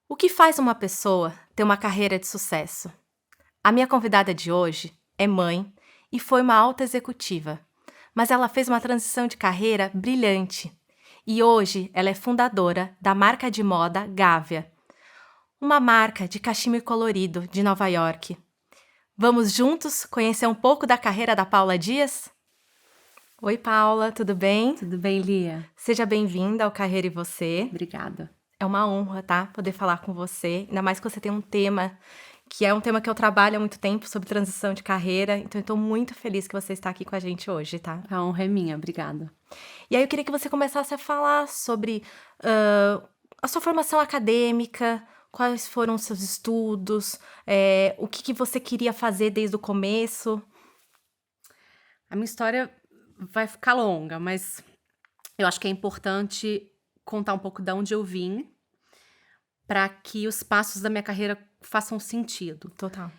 O que faz uma pessoa ter uma carreira de sucesso? A minha convidada de hoje é mãe e foi uma alta executiva, mas ela fez uma transição de carreira brilhante e hoje ela é fundadora da marca de moda Gávea, uma marca de cachimbo colorido de Nova York. Vamos juntos conhecer um pouco da carreira da Paula Dias? Oi, Paula, tudo bem? Tudo bem, Lia? Seja bem-vinda ao Carreira e Você. Obrigada. É uma honra, tá? Poder falar com você. Ainda mais que você tem um tema que é um tema que eu trabalho há muito tempo sobre transição de carreira. Então, eu tô muito feliz que você está aqui com a gente hoje, tá? A honra é minha, obrigada. E aí, eu queria que você começasse a falar sobre a sua formação acadêmica, quais foram os seus estudos, o que você queria fazer desde o começo. A minha história vai ficar longa, mas eu acho que é importante contar um pouco de onde eu vim para que os passos da minha carreira façam sentido. Total.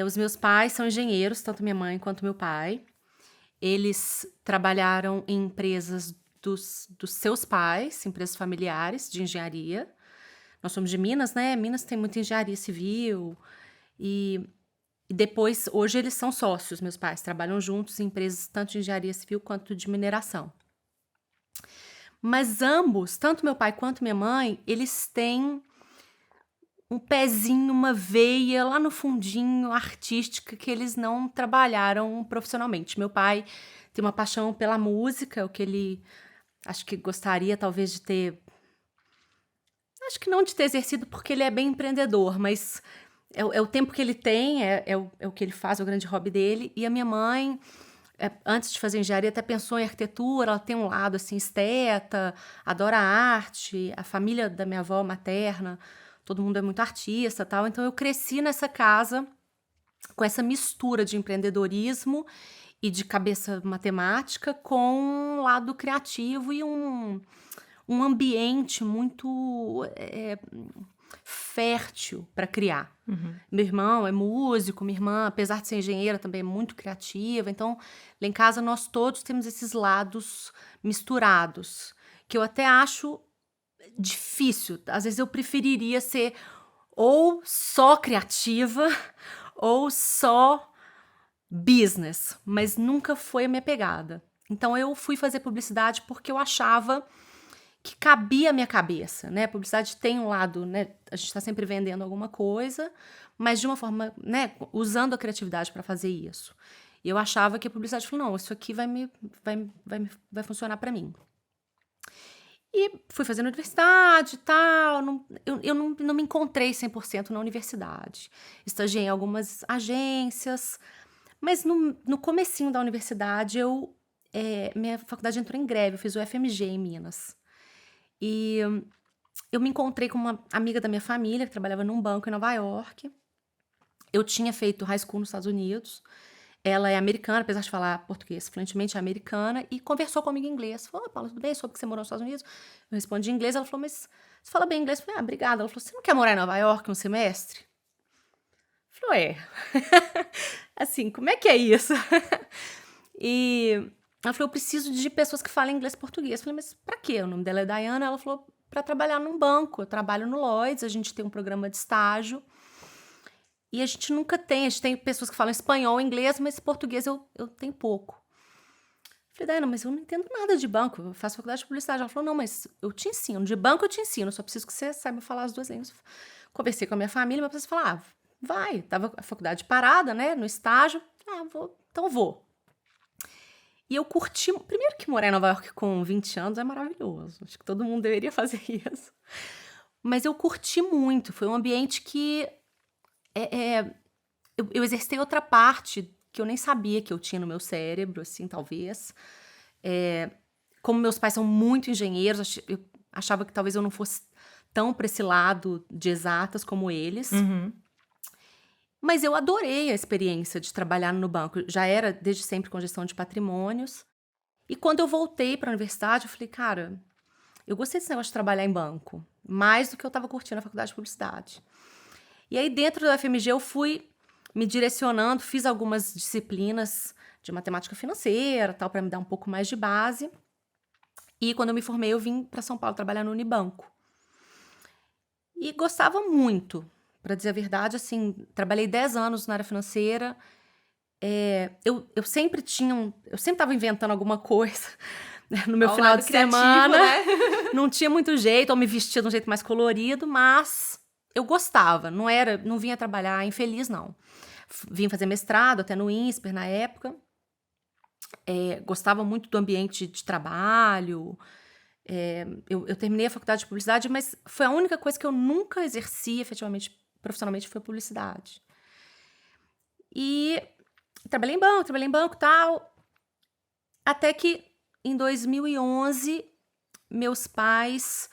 Os meus pais são engenheiros, tanto minha mãe quanto meu pai. Eles trabalharam em empresas dos seus pais, empresas familiares de engenharia. Nós somos de Minas, né? Minas tem muita engenharia civil e depois, hoje eles são sócios, meus pais, trabalham juntos em empresas tanto de engenharia civil quanto de mineração. Mas ambos, tanto meu pai quanto minha mãe, eles têm um pezinho, uma veia lá no fundinho artística que eles não trabalharam profissionalmente. Meu pai tem uma paixão pela música, o que ele acho que gostaria talvez de ter. Acho que não de ter exercido porque ele é bem empreendedor, mas é o tempo que ele tem, é o que ele faz, é o grande hobby dele. E a minha mãe, antes de fazer engenharia, até pensou em arquitetura, ela tem um lado assim, esteta, adora arte, a família da minha avó materna, todo mundo é muito artista e tal. Então eu cresci nessa casa com essa mistura de empreendedorismo e de cabeça matemática com um lado criativo e um ambiente muito fértil para criar. Uhum. Meu irmão é músico, minha irmã, apesar de ser engenheira, também é muito criativa. Então, lá em casa, nós todos temos esses lados misturados, que eu até acho difícil. Às vezes eu preferiria ser ou só criativa ou só business, mas nunca foi a minha pegada. Então, eu fui fazer publicidade porque eu achava que cabia à minha cabeça, né? A publicidade tem um lado, né? A gente está sempre vendendo alguma coisa, mas de uma forma, né? Usando a criatividade para fazer isso. E eu achava que a publicidade falou, não, isso aqui vai funcionar para mim. E fui fazer na universidade e tal, eu não me encontrei 100% na universidade. Estagiei em algumas agências, mas no comecinho da universidade, minha faculdade entrou em greve, eu fiz o FMG em Minas. E eu me encontrei com uma amiga da minha família que trabalhava num banco em Nova York. Eu tinha feito high school nos Estados Unidos. Ela é americana, apesar de falar português fluentemente, é americana, e conversou comigo em inglês. Falou, Paula, tudo bem? Soube que você morou nos Estados Unidos. Eu respondi em inglês, ela falou, mas você fala bem inglês? Eu falei, obrigada. Ela falou, você não quer morar em Nova York um semestre? Eu falei, assim, como é que é isso? E ela falou, eu preciso de pessoas que falem inglês e português. Eu falei, mas pra quê? O nome dela é Diana. Ela falou, pra trabalhar num banco. Eu trabalho no Lloyds, a gente tem um programa de estágio. E a gente nunca tem, a gente tem pessoas que falam espanhol, inglês, mas português eu tenho pouco. Eu falei, Diana, mas eu não entendo nada de banco, eu faço faculdade de publicidade. Ela falou, não, mas eu te ensino, de banco eu te ensino, só preciso que você saiba falar as duas línguas. Conversei com a minha família, mas preciso falar, vai, tava a faculdade parada, né, no estágio, então vou. E eu curti, primeiro que morar em Nova York com 20 anos é maravilhoso, acho que todo mundo deveria fazer isso. Mas eu curti muito, foi um ambiente que eu exercitei outra parte que eu nem sabia que eu tinha no meu cérebro, assim, talvez. Como meus pais são muito engenheiros, eu achava que talvez eu não fosse tão para esse lado de exatas como eles. Uhum. Mas eu adorei a experiência de trabalhar no banco. Já era desde sempre com gestão de patrimônios. E quando eu voltei para a universidade, eu falei, cara, eu gostei desse negócio de trabalhar em banco, mais do que eu estava curtindo a faculdade de publicidade. E aí, dentro do FMG, eu fui me direcionando, fiz algumas disciplinas de matemática financeira, tal, para me dar um pouco mais de base. E quando eu me formei, eu vim para São Paulo trabalhar no Unibanco. E gostava muito, para dizer a verdade, assim, trabalhei 10 anos na área financeira. Eu sempre eu sempre estava inventando alguma coisa, né, no meu Ó o final lado de criativo, semana. né? Não tinha muito jeito, ou me vestia de um jeito mais colorido, mas eu gostava. Não vinha trabalhar infeliz, não. Vim fazer mestrado até no INSPER na época. Gostava muito do ambiente de trabalho. Eu terminei a faculdade de publicidade, mas foi a única coisa que eu nunca exerci efetivamente, profissionalmente, foi publicidade. E trabalhei em banco e tal, até que em 2011 meus pais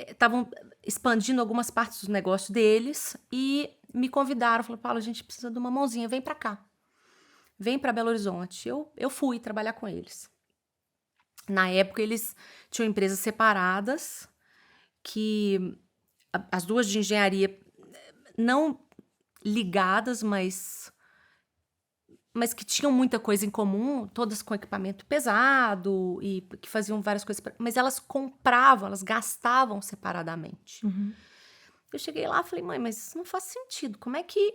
estavam expandindo algumas partes do negócio deles e me convidaram, falaram, Paulo, a gente precisa de uma mãozinha, vem pra cá, vem pra Belo Horizonte. Eu fui trabalhar com eles. Na época eles tinham empresas separadas, que as duas de engenharia não ligadas, mas que tinham muita coisa em comum, todas com equipamento pesado e que faziam várias coisas, mas elas compravam, elas gastavam separadamente. Eu cheguei lá e falei, mãe, mas isso não faz sentido. Como é que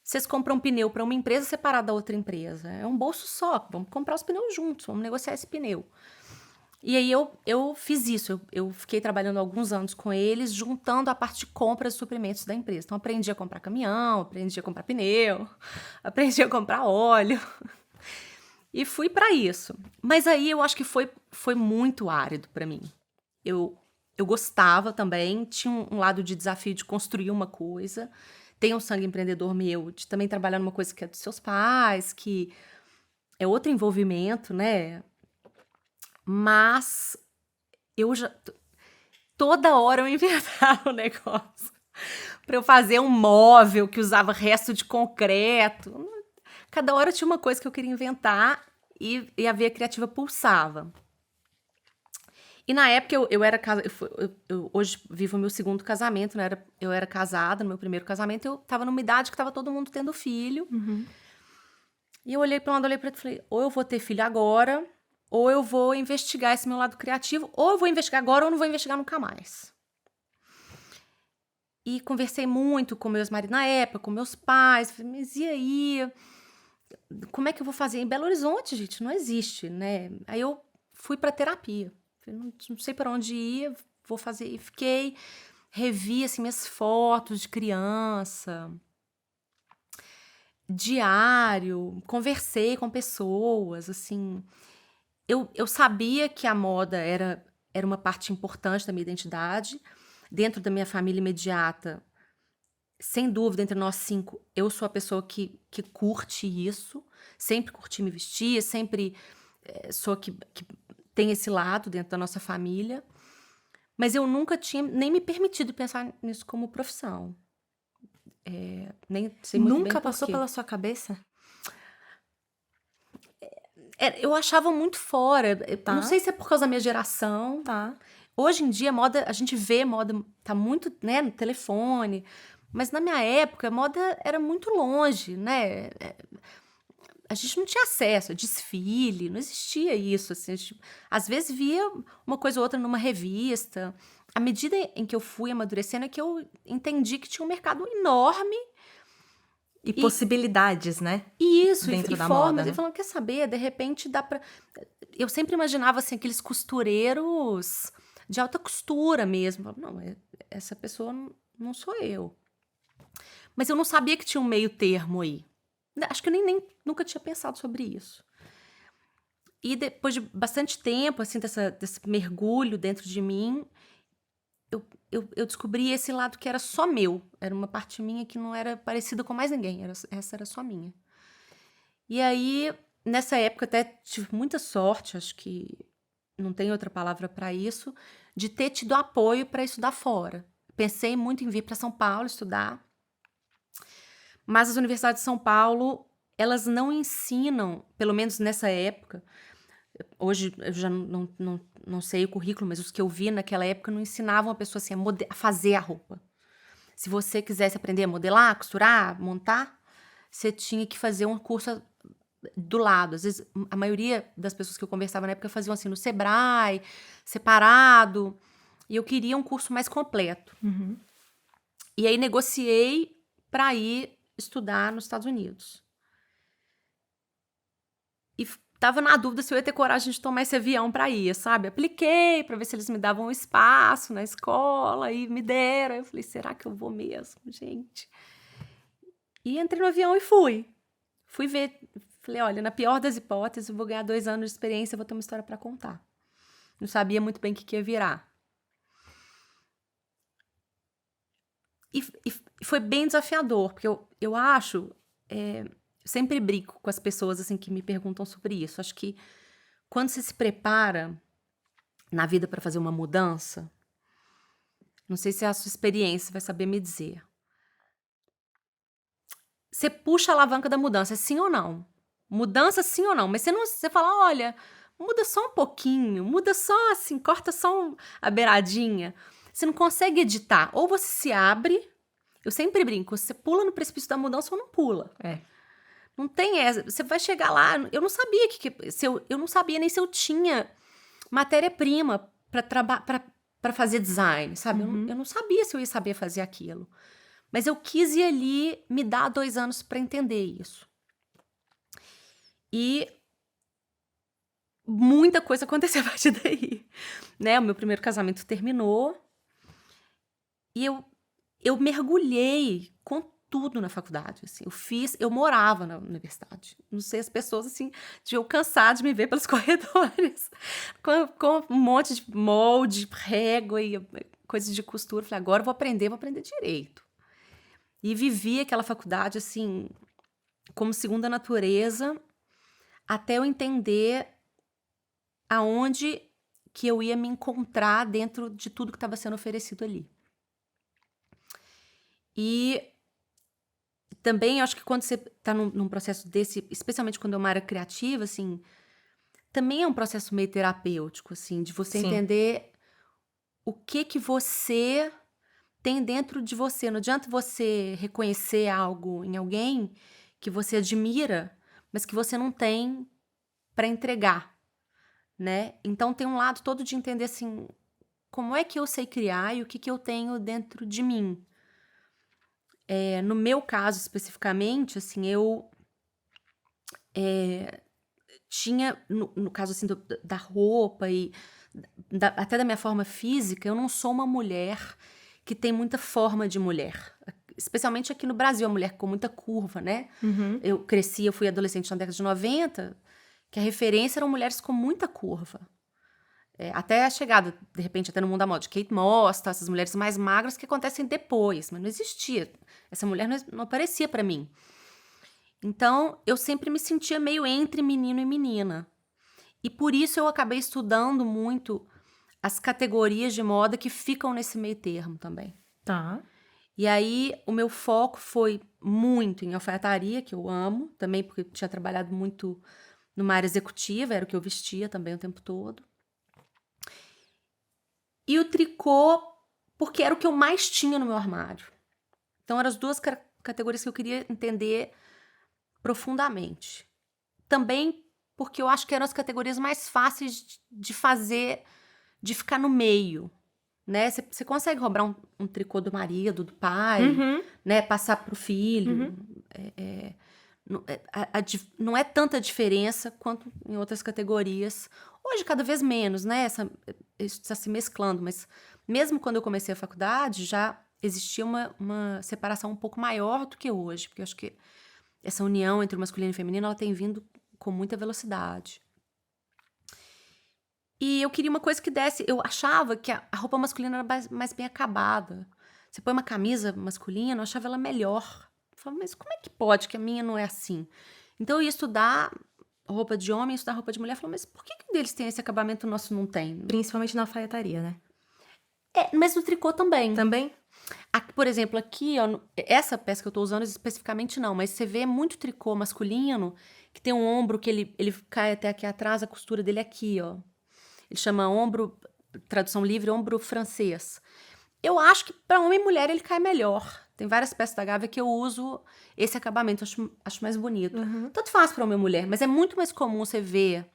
vocês compram um pneu para uma empresa separada da outra empresa? É um bolso só, vamos comprar os pneus juntos, vamos negociar esse pneu. E aí eu fiz isso, eu fiquei trabalhando alguns anos com eles, juntando a parte de compras e suprimentos da empresa. Então aprendi a comprar caminhão, aprendi a comprar pneu, aprendi a comprar óleo. E fui para isso. Mas aí eu acho que foi muito árido para mim. Eu gostava também, tinha um lado de desafio de construir uma coisa. Tem um sangue empreendedor meu, de também trabalhar numa coisa que é dos seus pais, que é outro envolvimento, né? Mas eu já. Toda hora eu inventava um negócio para eu fazer um móvel que usava resto de concreto. Cada hora tinha uma coisa que eu queria inventar e a veia criativa pulsava. E na época eu era casada, eu hoje vivo o meu segundo casamento, né? Eu era casada no meu primeiro casamento, eu tava numa idade que tava todo mundo tendo filho. E eu olhei para um lado, olhei para outro e falei, ou eu vou ter filho agora, ou eu vou investigar esse meu lado criativo, ou eu vou investigar agora ou não vou investigar nunca mais. E conversei muito com meus maridos na época, com meus pais, falei, mas e aí? Como é que eu vou fazer? Em Belo Horizonte, gente, não existe, né? Aí eu fui para terapia. Falei, não sei para onde ir, vou fazer. E fiquei, revi assim, minhas fotos de criança, diário, conversei com pessoas, assim. Eu sabia que a moda era uma parte importante da minha identidade. Dentro da minha família imediata, sem dúvida, entre nós 5, eu sou a pessoa que curte isso. Sempre curti me vestir, sempre sou que tem esse lado dentro da nossa família. Mas eu nunca tinha nem me permitido pensar nisso como profissão. Nem sei muito bem Nunca por passou quê. pela sua cabeça? Eu achava muito fora. Tá. Não sei se é por causa da minha geração. Tá. Hoje em dia, moda, a gente vê moda, tá muito, né, no telefone. Mas na minha época, a moda era muito longe, né? A gente não tinha acesso a desfile, não existia isso. Assim, às vezes via uma coisa ou outra numa revista. À medida em que eu fui amadurecendo, é que eu entendi que tinha um mercado enorme. E possibilidades, né? Isso, Dentro e da formas. moda, né? E falando, quer saber, de repente dá pra... Eu sempre imaginava, assim, aqueles costureiros de alta costura mesmo. Eu falava, não, essa pessoa não sou eu. Mas eu não sabia que tinha um meio termo aí. Acho que eu nem nunca tinha pensado sobre isso. E depois de bastante tempo, assim, desse mergulho dentro de mim, eu descobri esse lado que era só meu. Era uma parte minha que não era parecida com mais ninguém. Essa era só minha. E aí, nessa época, até tive muita sorte, acho que não tem outra palavra para isso, de ter tido apoio para estudar fora. Pensei muito em vir para São Paulo estudar, mas as universidades de São Paulo, elas não ensinam, pelo menos nessa época, hoje eu já não sei o currículo, mas os que eu vi naquela época não ensinavam a pessoa assim, a fazer a roupa. Se você quisesse aprender a modelar, costurar, montar, você tinha que fazer um curso do lado. Às vezes, a maioria das pessoas que eu conversava na época faziam assim no Sebrae, separado. E eu queria um curso mais completo. E aí negociei para ir estudar nos Estados Unidos. E tava na dúvida se eu ia ter coragem de tomar esse avião para ir, sabe? Apliquei para ver se eles me davam um espaço na escola e me deram. Eu falei, será que eu vou mesmo, gente? E entrei no avião e fui. Fui ver, falei, olha, na pior das hipóteses, eu vou ganhar 2 anos de experiência, vou ter uma história para contar. Não sabia muito bem o que ia virar. E foi bem desafiador, porque eu acho, sempre brinco com as pessoas assim que me perguntam sobre isso. Acho que quando você se prepara na vida para fazer uma mudança, não sei se é a sua experiência vai saber me dizer. Você puxa a alavanca da mudança, sim ou não? Mudança, sim ou não? Mas você fala, olha, muda só um pouquinho, muda só assim, corta só a beiradinha. Você não consegue editar. Ou você se abre, eu sempre brinco, você pula no precipício da mudança ou não pula. Não tem essa. Você vai chegar lá. Eu não sabia eu não sabia nem se eu tinha matéria-prima para fazer design, sabe? Eu não sabia se eu ia saber fazer aquilo. Mas eu quis ir ali me dar 2 anos para entender isso. E muita coisa aconteceu a partir daí, né? O meu primeiro casamento terminou e eu mergulhei com tudo na faculdade, assim. Eu morava na universidade. Não sei, as pessoas, assim, deviam cansar de me ver pelos corredores com um monte de molde, régua e coisas de costura. Falei, agora eu vou aprender direito. E vivi aquela faculdade, assim, como segunda natureza, até eu entender aonde que eu ia me encontrar dentro de tudo que estava sendo oferecido ali. E também, eu acho que quando você está num processo desse, especialmente quando é uma área criativa, assim, também é um processo meio terapêutico, assim, de você entender o que você tem dentro de você. Não adianta você reconhecer algo em alguém que você admira, mas que você não tem para entregar, né? Então tem um lado todo de entender assim, como é que eu sei criar e o que eu tenho dentro de mim. No meu caso especificamente, assim, eu tinha, no caso assim da roupa e até da minha forma física, eu não sou uma mulher que tem muita forma de mulher. Especialmente aqui no Brasil, a mulher com muita curva, né? Eu fui adolescente na década de 90, que a referência eram mulheres com muita curva. Até a chegada, de repente, até no mundo da moda, de Kate Moss, tá? Essas mulheres mais magras que acontecem depois, mas não existia. Essa mulher não aparecia pra mim. Então, eu sempre me sentia meio entre menino e menina. E por isso eu acabei estudando muito as categorias de moda que ficam nesse meio termo também. Tá. E aí, o meu foco foi muito em alfaiataria, que eu amo, também porque eu tinha trabalhado muito numa área executiva, era o que eu vestia também o tempo todo. E o tricô, porque era o que eu mais tinha no meu armário. Então, eram as 2 categorias que eu queria entender profundamente. Também porque eu acho que eram as categorias mais fáceis de fazer, de ficar no meio, né? Você consegue roubar um tricô do marido, do pai, né? Passar pro filho. Não é tanta diferença quanto em outras categorias. Hoje, cada vez menos, né? Isso está se mesclando, mas mesmo quando eu comecei a faculdade, já existia uma separação um pouco maior do que hoje, porque eu acho que essa união entre o masculino e o feminino, ela tem vindo com muita velocidade. E eu queria uma coisa que desse... Eu achava que a roupa masculina era mais bem acabada. Você põe uma camisa masculina, eu achava ela melhor. Eu falava, mas como é que pode que a minha não é assim? Então eu ia estudar roupa de homem, estudar roupa de mulher. Eu falava, mas por que um deles tem esse acabamento e o nosso não tem? Principalmente na alfaiataria, né? Mas no tricô também. Também? Por exemplo, aqui, ó, essa peça que eu tô usando especificamente não, mas você vê muito tricô masculino que tem um ombro que ele cai até aqui atrás, a costura dele é aqui, ó. Ele chama ombro, tradução livre, ombro francês. Eu acho que para homem e mulher ele cai melhor. Tem várias peças da Gávea que eu uso esse acabamento, acho mais bonito. Tanto faz para homem e mulher, mas é muito mais comum você ver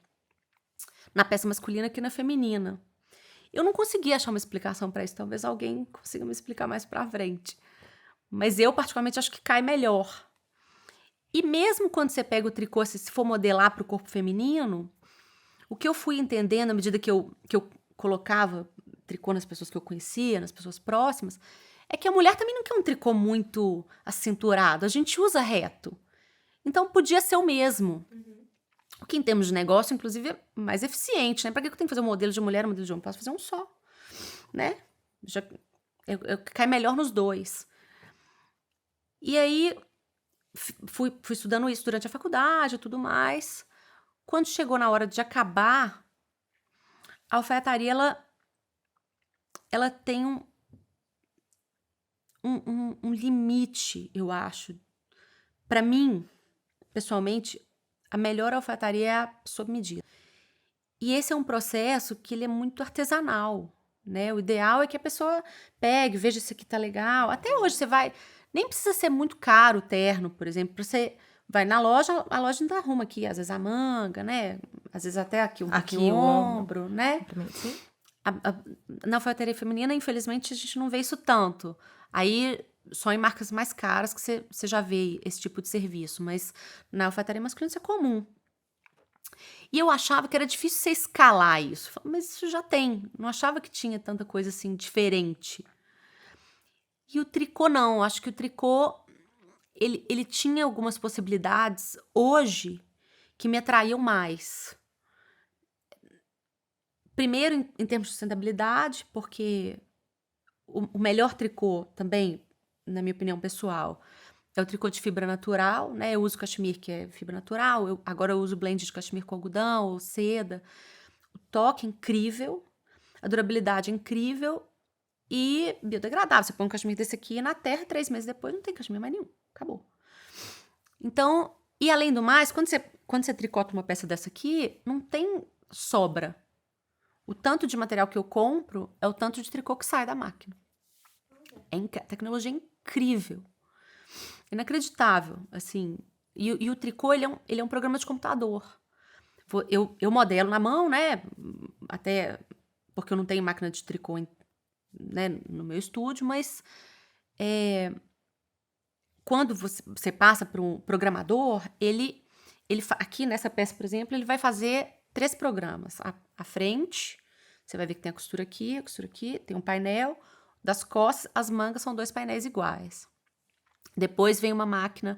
na peça masculina que na feminina. Eu não consegui achar uma explicação para isso, talvez alguém consiga me explicar mais para frente. Mas eu, particularmente, acho que cai melhor. E mesmo quando você pega o tricô, se for modelar para o corpo feminino, o que eu fui entendendo à medida que eu colocava tricô nas pessoas que eu conhecia, nas pessoas próximas, é que a mulher também não quer um tricô muito acinturado. A gente usa reto. Então podia ser o mesmo. O que em termos de negócio, inclusive, é mais eficiente, né? Pra que eu tenho que fazer um modelo de mulher e um modelo de homem? Posso fazer um só, né? Cai melhor nos dois. E aí, fui estudando isso durante a faculdade e tudo mais. Quando chegou na hora de acabar, a alfaiataria, ela tem um limite, eu acho. Pra mim, pessoalmente, a melhor alfaiataria é a sob medida. E esse é um processo que ele é muito artesanal, né? O ideal é que a pessoa pegue, veja se aqui tá legal. Até hoje você vai, nem precisa ser muito caro o terno, por exemplo. Você vai na loja, a loja ainda arruma aqui, às vezes a manga, né? Às vezes até aqui um Aqui pouquinho o o ombro. ombro, né? Também, sim. Na alfaiataria feminina, infelizmente, a gente não vê isso tanto. Aí, só em marcas mais caras que você já vê esse tipo de serviço. Mas na alfaiataria masculina isso é comum. E eu achava que era difícil você escalar isso. Mas isso já tem. Não achava que tinha tanta coisa assim diferente. E o tricô não. Acho que o tricô, ele tinha algumas possibilidades hoje que me atraíam mais. Primeiro, em termos de sustentabilidade, porque o melhor tricô também, na minha opinião pessoal, é o tricô de fibra natural, né? Eu uso cachemir, que é fibra natural. Agora eu uso blend de cachemir com algodão ou seda. O toque é incrível, a durabilidade é incrível e biodegradável. Você põe um cachemir desse aqui na terra, 3 meses depois não tem cachemir mais nenhum. Acabou. Então, e além do mais, quando você tricota uma peça dessa aqui, não tem sobra. O tanto de material que eu compro é o tanto de tricô que sai da máquina. Tecnologia incrível. Inacreditável, assim. E o tricô, ele é um programa de computador. Eu modelo na mão, né? Até porque eu não tenho máquina de tricô né, no meu estúdio, mas quando você passa para um programador, aqui nessa peça, por exemplo, ele vai fazer 3 programas. A frente, você vai ver que tem a costura aqui, tem um painel. Das costas, as mangas são 2 painéis iguais. Depois vem uma máquina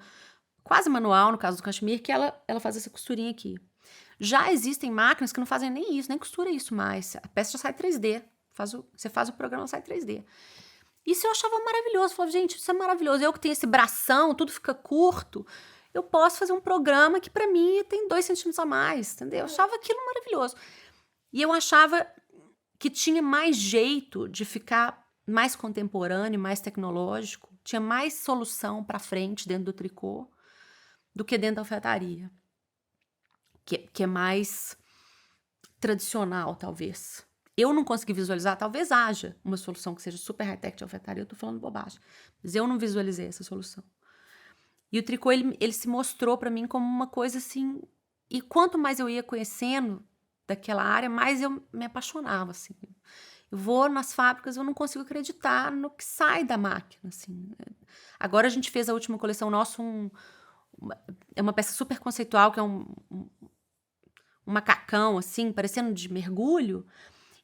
quase manual, no caso do cachemir, que ela faz essa costurinha aqui. Já existem máquinas que não fazem nem isso, nem costura isso mais. A peça já sai 3D. Você faz o programa, sai 3D. Isso eu achava maravilhoso. Eu falava, gente, isso é maravilhoso. Eu que tenho esse bração, tudo fica curto. Eu posso fazer um programa que pra mim tem 2 centímetros a mais, entendeu? Eu achava aquilo maravilhoso. E eu achava que tinha mais jeito de ficar mais contemporâneo, mais tecnológico. Tinha mais solução pra frente dentro do tricô do que dentro da alfaiataria. Que é mais tradicional, talvez. Eu não consegui visualizar, talvez haja uma solução que seja super high-tech de alfaiataria, eu tô falando bobagem, mas eu não visualizei essa solução. E o tricô, ele se mostrou pra mim como uma coisa assim, e quanto mais eu ia conhecendo daquela área, mais eu me apaixonava, assim. Eu vou nas fábricas, eu não consigo acreditar no que sai da máquina, assim. Agora a gente fez a última coleção nossa, é uma peça super conceitual, que é um macacão, assim, parecendo de mergulho,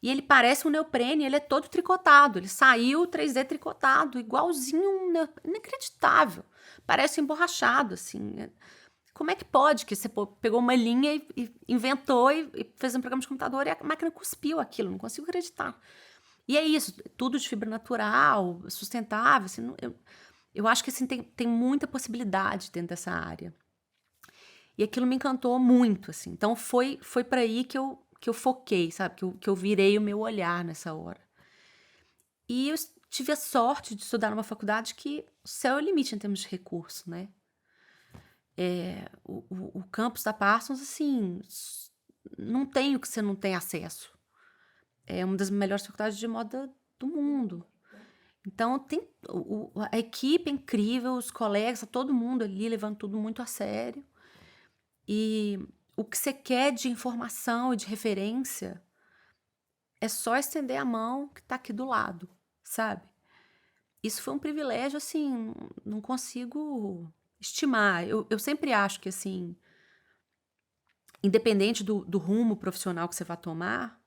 e ele parece um neoprene, ele é todo tricotado, ele saiu 3D tricotado, igualzinho um neoprene, inacreditável, parece emborrachado, assim. Como é que pode que você pegou uma linha e inventou e fez um programa de computador e a máquina cuspiu aquilo, não consigo acreditar. E é isso, tudo de fibra natural, sustentável, assim, eu acho que assim, tem muita possibilidade dentro dessa área. E aquilo me encantou muito, assim. Então foi para aí que eu foquei, sabe? Que eu virei o meu olhar nessa hora. E eu tive a sorte de estudar numa faculdade que o céu é o limite em termos de recurso, né? O campus da Parsons, assim, não tem o que você não tem acesso. É uma das melhores faculdades de moda do mundo. Então, tem a equipe é incrível, os colegas, tá todo mundo ali levando tudo muito a sério. E o que você quer de informação e de referência é só estender a mão que tá aqui do lado, sabe? isso foi um privilégio, assim, não consigo estimar. Eu sempre acho que, assim, independente do rumo profissional que você vai tomar,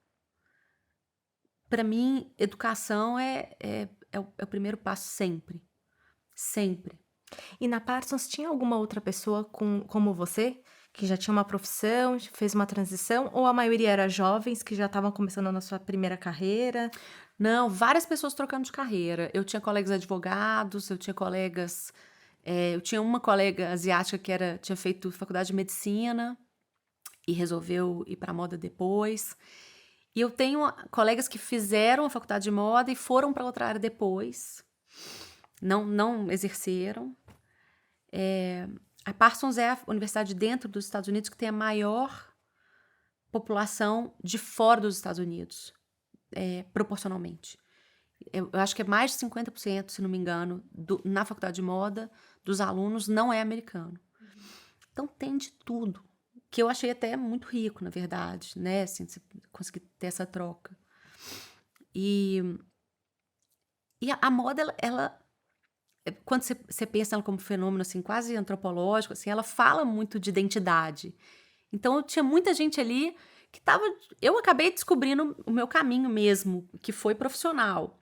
para mim, educação é o primeiro passo sempre. Sempre. E na Parsons tinha alguma outra pessoa como você, que já tinha uma profissão, fez uma transição, ou a maioria era jovens que já estavam começando na sua primeira carreira? Não, várias pessoas trocando de carreira. Eu tinha colegas advogados, eu tinha colegas. Eu tinha uma colega asiática que tinha feito faculdade de medicina e resolveu ir para moda depois. E eu tenho colegas que fizeram a faculdade de moda e foram para outra área depois. Não exerceram. A Parsons é a universidade dentro dos Estados Unidos que tem a maior população de fora dos Estados Unidos, proporcionalmente. Eu acho que é mais de 50%, se não me engano, na faculdade de moda, dos alunos não é americano. Então tem de tudo, que eu achei até muito rico, na verdade, né? Assim, você conseguir ter essa troca. E a moda, ela quando você pensa ela como fenômeno assim, quase antropológico, assim, ela fala muito de identidade. Então, tinha muita gente ali que estava. Eu acabei descobrindo o meu caminho mesmo, que foi profissional.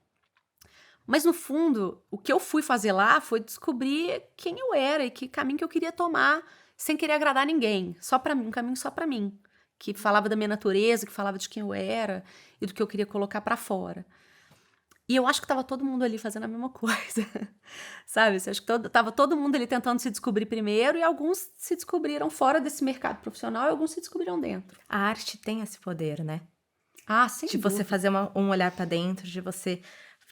Mas, no fundo, o que eu fui fazer lá foi descobrir quem eu era e que caminho que eu queria tomar sem querer agradar ninguém. Só para mim, um caminho só para mim. Que falava da minha natureza, que falava de quem eu era e do que eu queria colocar para fora. E eu acho que tava todo mundo ali fazendo a mesma coisa, sabe? Eu acho que tava todo mundo ali tentando se descobrir primeiro e alguns se descobriram fora desse mercado profissional e alguns se descobriram dentro. A arte tem esse poder, né? Ah, sem De você dúvida. fazer um olhar para dentro, de você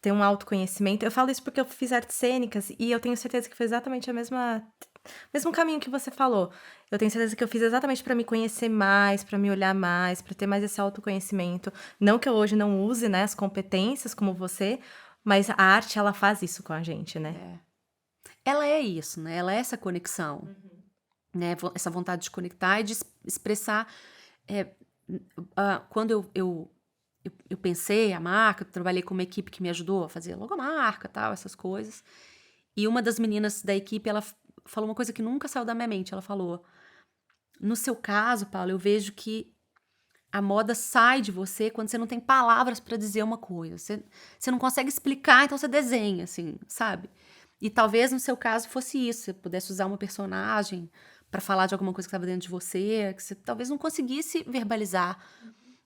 ter um autoconhecimento. Eu falo isso porque eu fiz artes cênicas e eu tenho certeza que foi exatamente mesmo caminho que você falou. Eu tenho certeza que eu fiz exatamente para me conhecer mais, para me olhar mais, para ter mais esse autoconhecimento. Não que eu hoje não use, né, as competências como você, mas a arte, ela faz isso com a gente, né? Ela é isso, né? Ela é essa conexão, né? Essa vontade de conectar e de expressar. Quando eu pensei a marca, eu trabalhei com uma equipe que me ajudou a fazer logomarca, tal, essas coisas. E uma das meninas da equipe, ela falou uma coisa que nunca saiu da minha mente. Ela falou: no seu caso, Paulo, eu vejo que a moda sai de você quando você não tem palavras para dizer uma coisa. Você não consegue explicar, então você desenha, assim, sabe? E talvez no seu caso fosse isso. Você pudesse usar uma personagem para falar de alguma coisa que estava dentro de você, que você talvez não conseguisse verbalizar,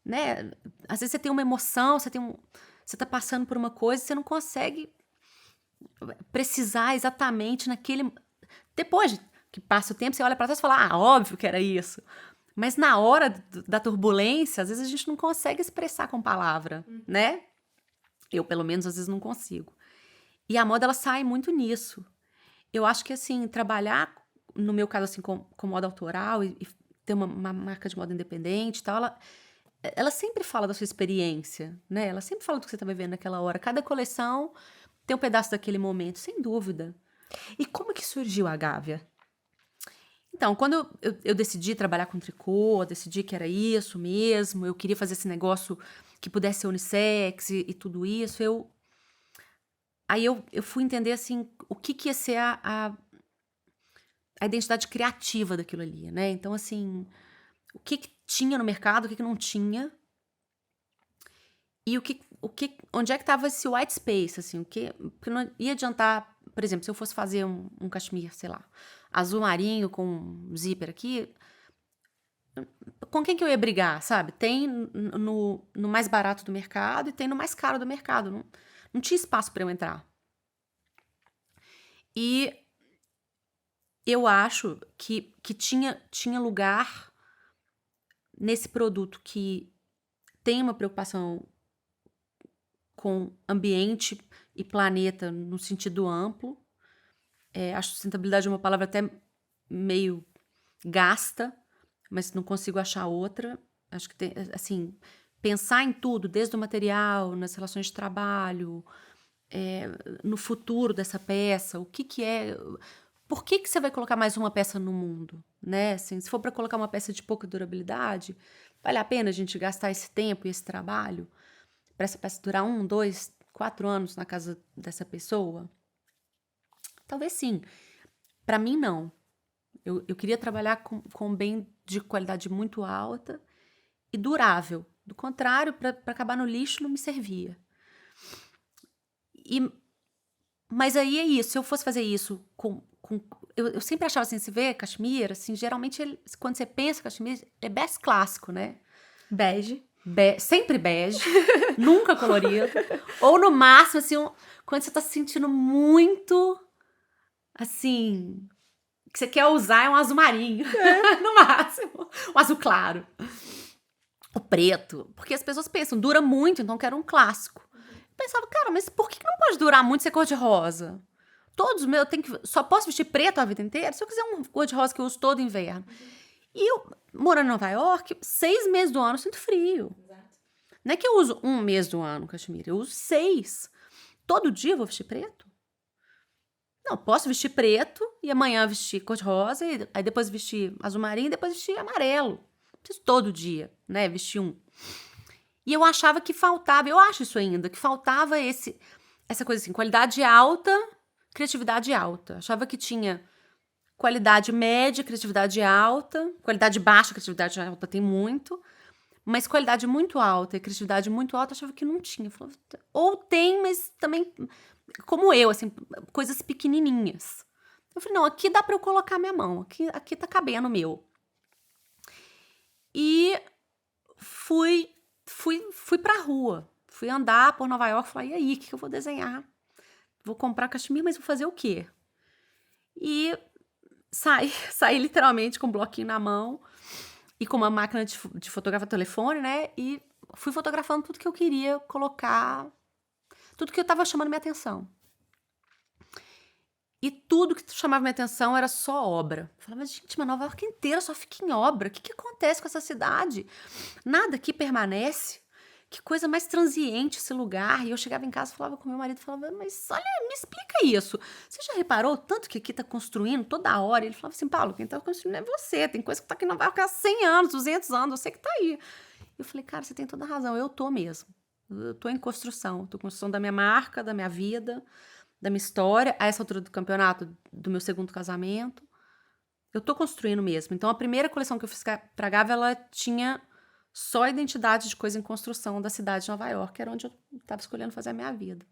né? Às vezes você tem uma emoção, você tá passando por uma coisa e você não consegue precisar exatamente naquele. Depois que passa o tempo, você olha para trás e fala: ah, óbvio que era isso. Mas na hora da turbulência, às vezes a gente não consegue expressar com palavra, né? Eu, pelo menos, às vezes não consigo. E a moda, ela sai muito nisso. Eu acho que, assim, trabalhar, no meu caso, assim, com moda autoral e ter uma marca de moda independente e tal, ela sempre fala da sua experiência, né? Ela sempre fala do que você tá vivendo naquela hora. Cada coleção tem um pedaço daquele momento, sem dúvida. E como que surgiu a Gávea? Então, quando eu decidi trabalhar com tricô, decidi que era isso mesmo, eu queria fazer esse negócio que pudesse ser unissex e tudo isso, aí eu fui entender, assim, o que ia ser a identidade criativa daquilo ali, né? Então, assim, o que tinha no mercado, o que não tinha, e onde é que tava esse white space, assim, porque não ia adiantar, por exemplo, se eu fosse fazer um cachemir, sei lá, azul marinho com um zíper aqui, com quem que eu ia brigar, sabe? Tem no mais barato do mercado e tem no mais caro do mercado. Não tinha espaço para eu entrar. E eu acho que tinha lugar nesse produto que tem uma preocupação com ambiente e planeta no sentido amplo. Acho sustentabilidade uma palavra até meio gasta, mas não consigo achar outra. Acho que tem, assim, pensar em tudo, desde o material, nas relações de trabalho, no futuro dessa peça, o que é. Por que você vai colocar mais uma peça no mundo, né? Assim, se for para colocar uma peça de pouca durabilidade, vale a pena a gente gastar esse tempo e esse trabalho para essa peça durar 1, 2, 4 anos na casa dessa pessoa? Talvez sim. Para mim, não. Eu queria trabalhar com bem de qualidade muito alta e durável. Do contrário, para acabar no lixo, não me servia. Mas aí é isso. Se eu fosse fazer isso eu sempre achava assim, se vê cachemira, assim, geralmente quando você pensa cachemira, é best clássico, né? Bege. Sempre bege, nunca colorido. Ou no máximo, assim, quando você tá se sentindo muito, assim, que você quer usar é um azul marinho, no máximo. Um azul claro. O preto. Porque as pessoas pensam, dura muito, então eu quero um clássico. Eu pensava, cara, mas por que não pode durar muito ser cor-de-rosa? Todos os meus, só posso vestir preto a vida inteira? Se eu quiser um cor-de-rosa que eu uso todo inverno. E eu, morando em Nova York, 6 meses do ano eu sinto frio. Não é que eu uso 1 mês do ano cachemira, eu uso 6. Todo dia eu vou vestir preto? Não, posso vestir preto e amanhã vestir cor-de-rosa, e aí depois vestir azul marinho e depois vestir amarelo. Não preciso todo dia, né, vestir um. E eu achava que faltava, eu acho isso ainda, que faltava essa coisa assim, qualidade alta, criatividade alta. Achava que tinha qualidade média, criatividade alta, qualidade baixa, criatividade alta tem muito, mas qualidade muito alta e criatividade muito alta achava que não tinha. Falava, ou tem, mas também, como eu, assim, coisas pequenininhas. Eu falei, não, aqui dá pra eu colocar minha mão, aqui tá cabendo o meu. E fui pra rua, fui andar por Nova York, falei, e aí, o que eu vou desenhar? Vou comprar cachemira, mas vou fazer o quê? E saí literalmente com um bloquinho na mão e com uma máquina de fotografar telefone, né? E fui fotografando tudo que eu queria colocar, tudo que eu tava chamando minha atenção. E tudo que chamava minha atenção era só obra. Eu falava, gente, mas Nova York inteira só fica em obra. O que acontece com essa cidade? Nada aqui permanece. Que coisa mais transiente esse lugar. E eu chegava em casa, falava com meu marido, falava, mas olha, me explica isso. Você já reparou tanto que aqui tá construindo toda hora? Ele falava assim, Paulo, quem tá construindo é você. Tem coisa que tá aqui em Nova York há 100 anos, 200 anos, eu sei que tá aí. Eu falei, cara, você tem toda a razão, eu tô mesmo. Eu tô em construção. Tô em construção da minha marca, da minha vida, da minha história. A essa altura do campeonato, do meu segundo casamento. Eu tô construindo mesmo. Então, a primeira coleção que eu fiz pra Gávea, ela tinha só a identidade de coisa em construção da cidade de Nova York, que era onde eu tava escolhendo fazer a minha vida.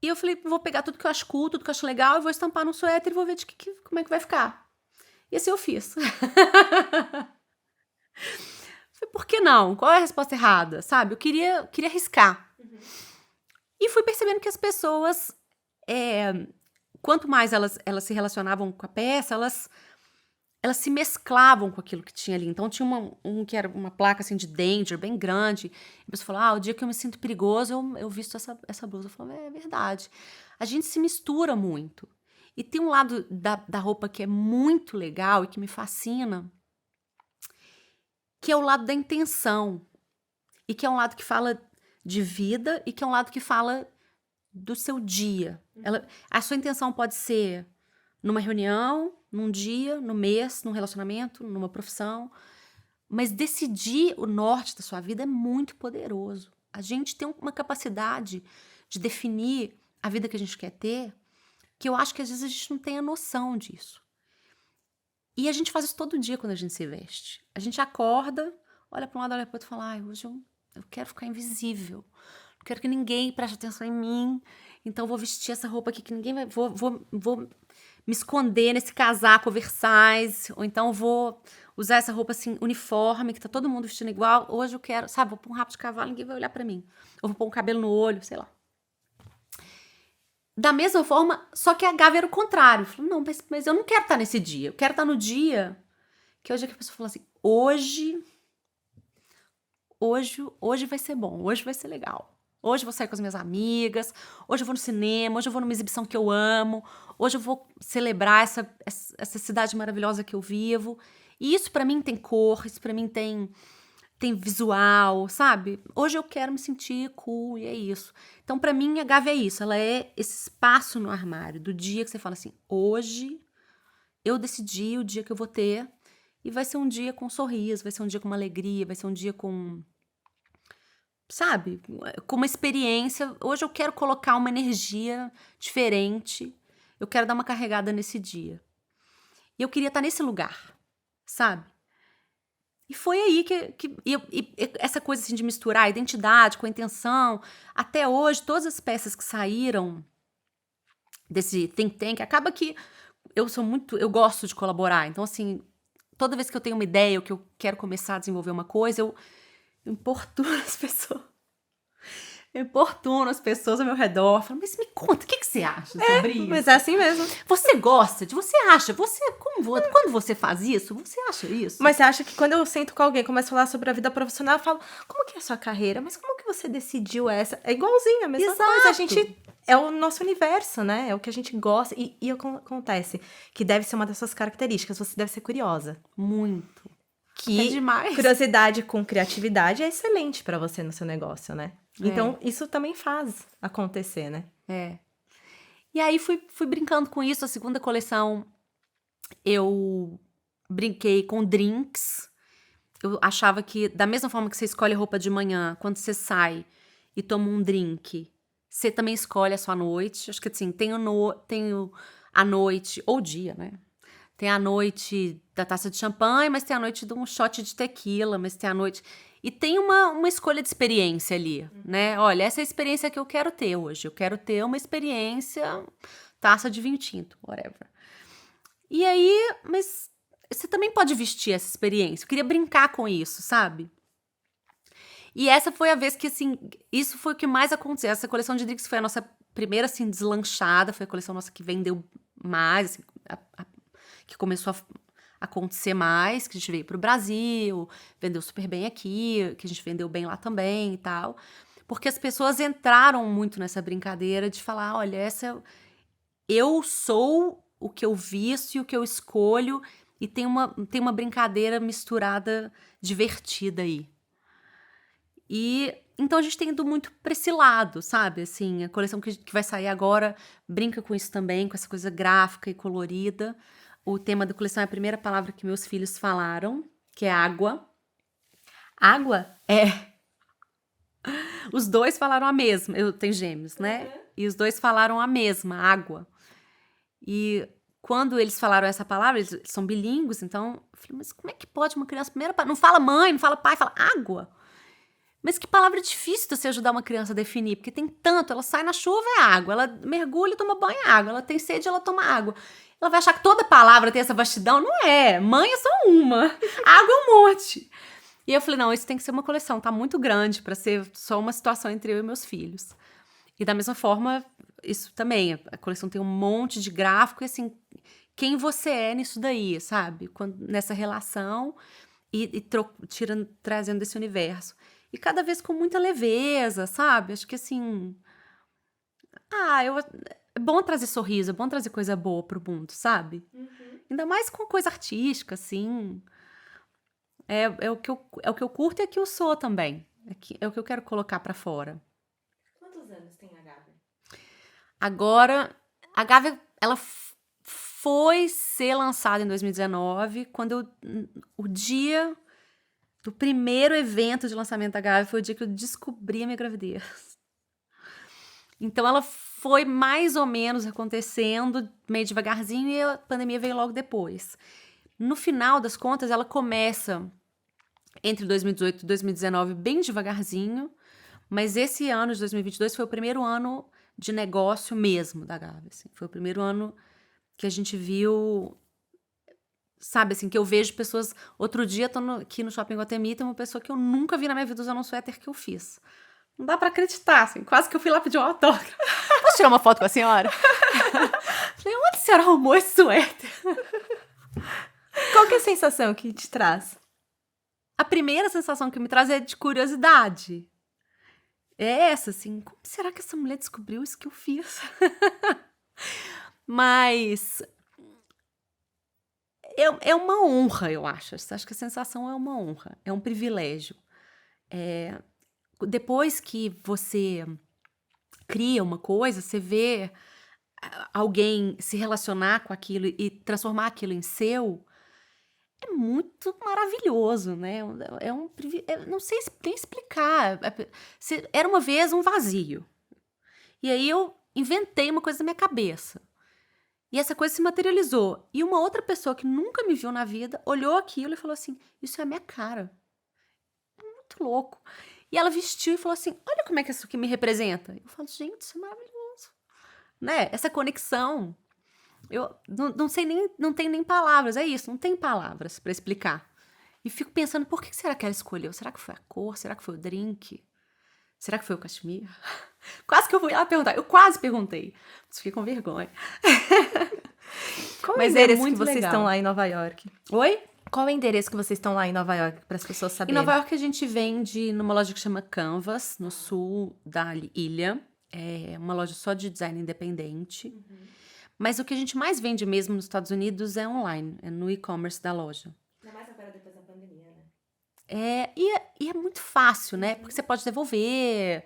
E eu falei, vou pegar tudo que eu acho cool, tudo que eu acho legal, e vou estampar num suéter e vou ver como é que vai ficar. E assim eu fiz. Falei, por que não? Qual é a resposta errada? Sabe? Eu queria arriscar. E fui percebendo que as pessoas, quanto mais elas se relacionavam com a peça, elas se mesclavam com aquilo que tinha ali. Então tinha um que era uma placa assim de danger, bem grande. A pessoa falou, o dia que eu me sinto perigoso, eu visto essa blusa. Eu falo, é verdade. A gente se mistura muito. E tem um lado da roupa que é muito legal e que me fascina, que é o lado da intenção. E que é um lado que fala de vida e que é um lado que fala do seu dia. A sua intenção pode ser numa reunião, num dia, no mês, num relacionamento, numa profissão. Mas decidir o norte da sua vida é muito poderoso. A gente tem uma capacidade de definir a vida que a gente quer ter, que eu acho que às vezes a gente não tem a noção disso. E a gente faz isso todo dia quando a gente se veste. A gente acorda, olha para um lado, olha para o outro e fala, hoje eu quero ficar invisível. Não quero que ninguém preste atenção em mim. Então vou vestir essa roupa aqui que ninguém vai... Vou me esconder nesse casaco oversize. Ou então vou usar essa roupa assim, uniforme, que tá todo mundo vestindo igual. Hoje eu quero, sabe, vou pôr um rabo de cavalo, ninguém vai olhar pra mim. Ou vou pôr um cabelo no olho, sei lá. Da mesma forma, só que a Gávea era o contrário. Eu falei, não, mas eu não quero estar nesse dia. Eu quero estar no dia que é o dia que a pessoa fala assim, hoje vai ser bom, hoje vai ser legal. Hoje eu vou sair com as minhas amigas, hoje eu vou no cinema, hoje eu vou numa exibição que eu amo, hoje eu vou celebrar essa cidade maravilhosa que eu vivo. E isso pra mim tem cor, isso pra mim tem visual, sabe? Hoje eu quero me sentir cool e é isso. Então pra mim a Gávea é isso, ela é esse espaço no armário, do dia que você fala assim, hoje eu decidi o dia que eu vou ter e vai ser um dia com um sorriso, vai ser um dia com uma alegria, vai ser um dia com sabe, com uma experiência. Hoje eu quero colocar uma energia diferente, eu quero dar uma carregada nesse dia. E eu queria estar nesse lugar, sabe? E foi aí que essa coisa assim de misturar a identidade com a intenção, até hoje, todas as peças que saíram desse think tank, acaba que eu gosto de colaborar. Então, assim, toda vez que eu tenho uma ideia ou que eu quero começar a desenvolver uma coisa, eu importuno as pessoas. Eu importuno as pessoas ao meu redor. Falo, mas me conta, o que você acha sobre isso? Mas é assim mesmo. Você gosta? Você acha? Quando você faz isso, você acha isso? Mas você acha que quando eu sento com alguém e começo a falar sobre a vida profissional, eu falo, como que é a sua carreira? Mas como que você decidiu essa? É igualzinho, a mesma coisa. A gente é o nosso universo, né? É o que a gente gosta. E acontece que deve ser uma das suas características. Você deve ser curiosa. Muito. Que É demais. curiosidade com criatividade é excelente pra você no seu negócio, né? Então, isso também faz acontecer, né? É. E aí fui brincando com isso. A segunda coleção eu brinquei com drinks. Eu achava que, da mesma forma que você escolhe roupa de manhã, quando você sai e toma um drink, você também escolhe a sua noite. Acho que assim, tem a noite, ou dia, né? Tem a noite da taça de champanhe, mas tem a noite de um shot de tequila, mas tem a noite... E tem uma escolha de experiência ali, né? Olha, essa é a experiência que eu quero ter hoje. Eu quero ter uma experiência taça de vinho tinto, whatever. E aí, mas você também pode vestir essa experiência. Eu queria brincar com isso, sabe? E essa foi a vez que, assim, isso foi o que mais aconteceu. Essa coleção de drinks foi a nossa primeira, assim, deslanchada. Foi a coleção nossa que vendeu mais, assim, que começou a acontecer mais, que a gente veio pro Brasil, vendeu super bem aqui, que a gente vendeu bem lá também e tal. Porque as pessoas entraram muito nessa brincadeira de falar, olha, eu sou o que eu visto e o que eu escolho, e tem uma brincadeira misturada, divertida aí. E então a gente tem ido muito pra esse lado, sabe? Assim, a coleção que vai sair agora brinca com isso também, com essa coisa gráfica e colorida. O tema da coleção é a primeira palavra que meus filhos falaram, que é água. Água? É. Os dois falaram a mesma. Eu tenho gêmeos, né? Uhum. E os dois falaram a mesma, água. E quando eles falaram essa palavra, eles são bilíngues, então eu falei, mas como é que pode uma criança primeira não fala mãe, não fala pai, fala água? Mas que palavra difícil de você ajudar uma criança a definir, porque tem tanto, ela sai na chuva, é água, ela mergulha e toma banho, é água, ela tem sede, ela toma água. Ela vai achar que toda palavra tem essa vastidão? Não é, mãe é só uma, água é um monte. E eu falei, não, isso tem que ser uma coleção, tá muito grande pra ser só uma situação entre eu e meus filhos. E da mesma forma, isso também, a coleção tem um monte de gráfico e assim, quem você é nisso daí, sabe? Nessa relação e trazendo desse universo. E cada vez com muita leveza, sabe? Acho que assim... é bom trazer sorriso, é bom trazer coisa boa pro mundo, sabe? Uhum. Ainda mais com coisa artística, assim. É o que eu curto e é o que eu sou também. É o que eu quero colocar pra fora. Quantos anos tem a Gabi? Agora, a Gávea, ela foi ser lançada em 2019, quando o dia do primeiro evento de lançamento da Gávea foi o dia que eu descobri a minha gravidez. Então ela foi mais ou menos acontecendo meio devagarzinho e a pandemia veio logo depois. No final das contas, ela começa entre 2018 e 2019 bem devagarzinho, mas esse ano de 2022 foi o primeiro ano de negócio mesmo da Gávea, assim. Foi o primeiro ano que a gente viu, sabe, assim, que eu vejo pessoas... Outro dia, tô aqui no Shopping Guatemi, tem uma pessoa que eu nunca vi na minha vida usando um suéter que eu fiz. Não dá pra acreditar, assim, quase que eu fui lá pedir um autógrafo. Posso tirar uma foto com a senhora? Falei, onde a senhora arrumou esse suéter? Qual que é a sensação que te traz? A primeira sensação que me traz é de curiosidade. É essa, assim, como será que essa mulher descobriu isso que eu fiz? Mas é uma honra, eu acho. Acho que a sensação é uma honra, é um privilégio. Depois que você cria uma coisa, você vê alguém se relacionar com aquilo e transformar aquilo em seu, é muito maravilhoso, né? Não sei nem explicar. Era uma vez um vazio. E aí eu inventei uma coisa na minha cabeça. E essa coisa se materializou. E uma outra pessoa que nunca me viu na vida olhou aquilo e falou assim: Isso é a minha cara. Muito louco. E ela vestiu e falou assim: Olha como é que isso aqui me representa. Eu falo: Gente, isso é maravilhoso. Né? Essa conexão. Eu não sei nem, não tenho nem palavras. É isso, não tem palavras pra explicar. E fico pensando: por que será que ela escolheu? Será que foi a cor? Será que foi o drink? Será que foi o cachemir? Quase que eu fui lá perguntar. Eu quase perguntei. Mas fiquei com vergonha. Qual o Mas é endereço que muito vocês legal. estão lá em Nova York? Oi? Qual o endereço que vocês estão lá em Nova York, para as pessoas Em saberem? Nova York a gente vende numa loja que chama Canvas, no sul da ilha. É uma loja só de design independente. Mas o que a gente mais vende mesmo nos Estados Unidos é online, é no e-commerce da loja. Ainda mais agora depois da pandemia, né? E é muito fácil, né? Porque você pode devolver.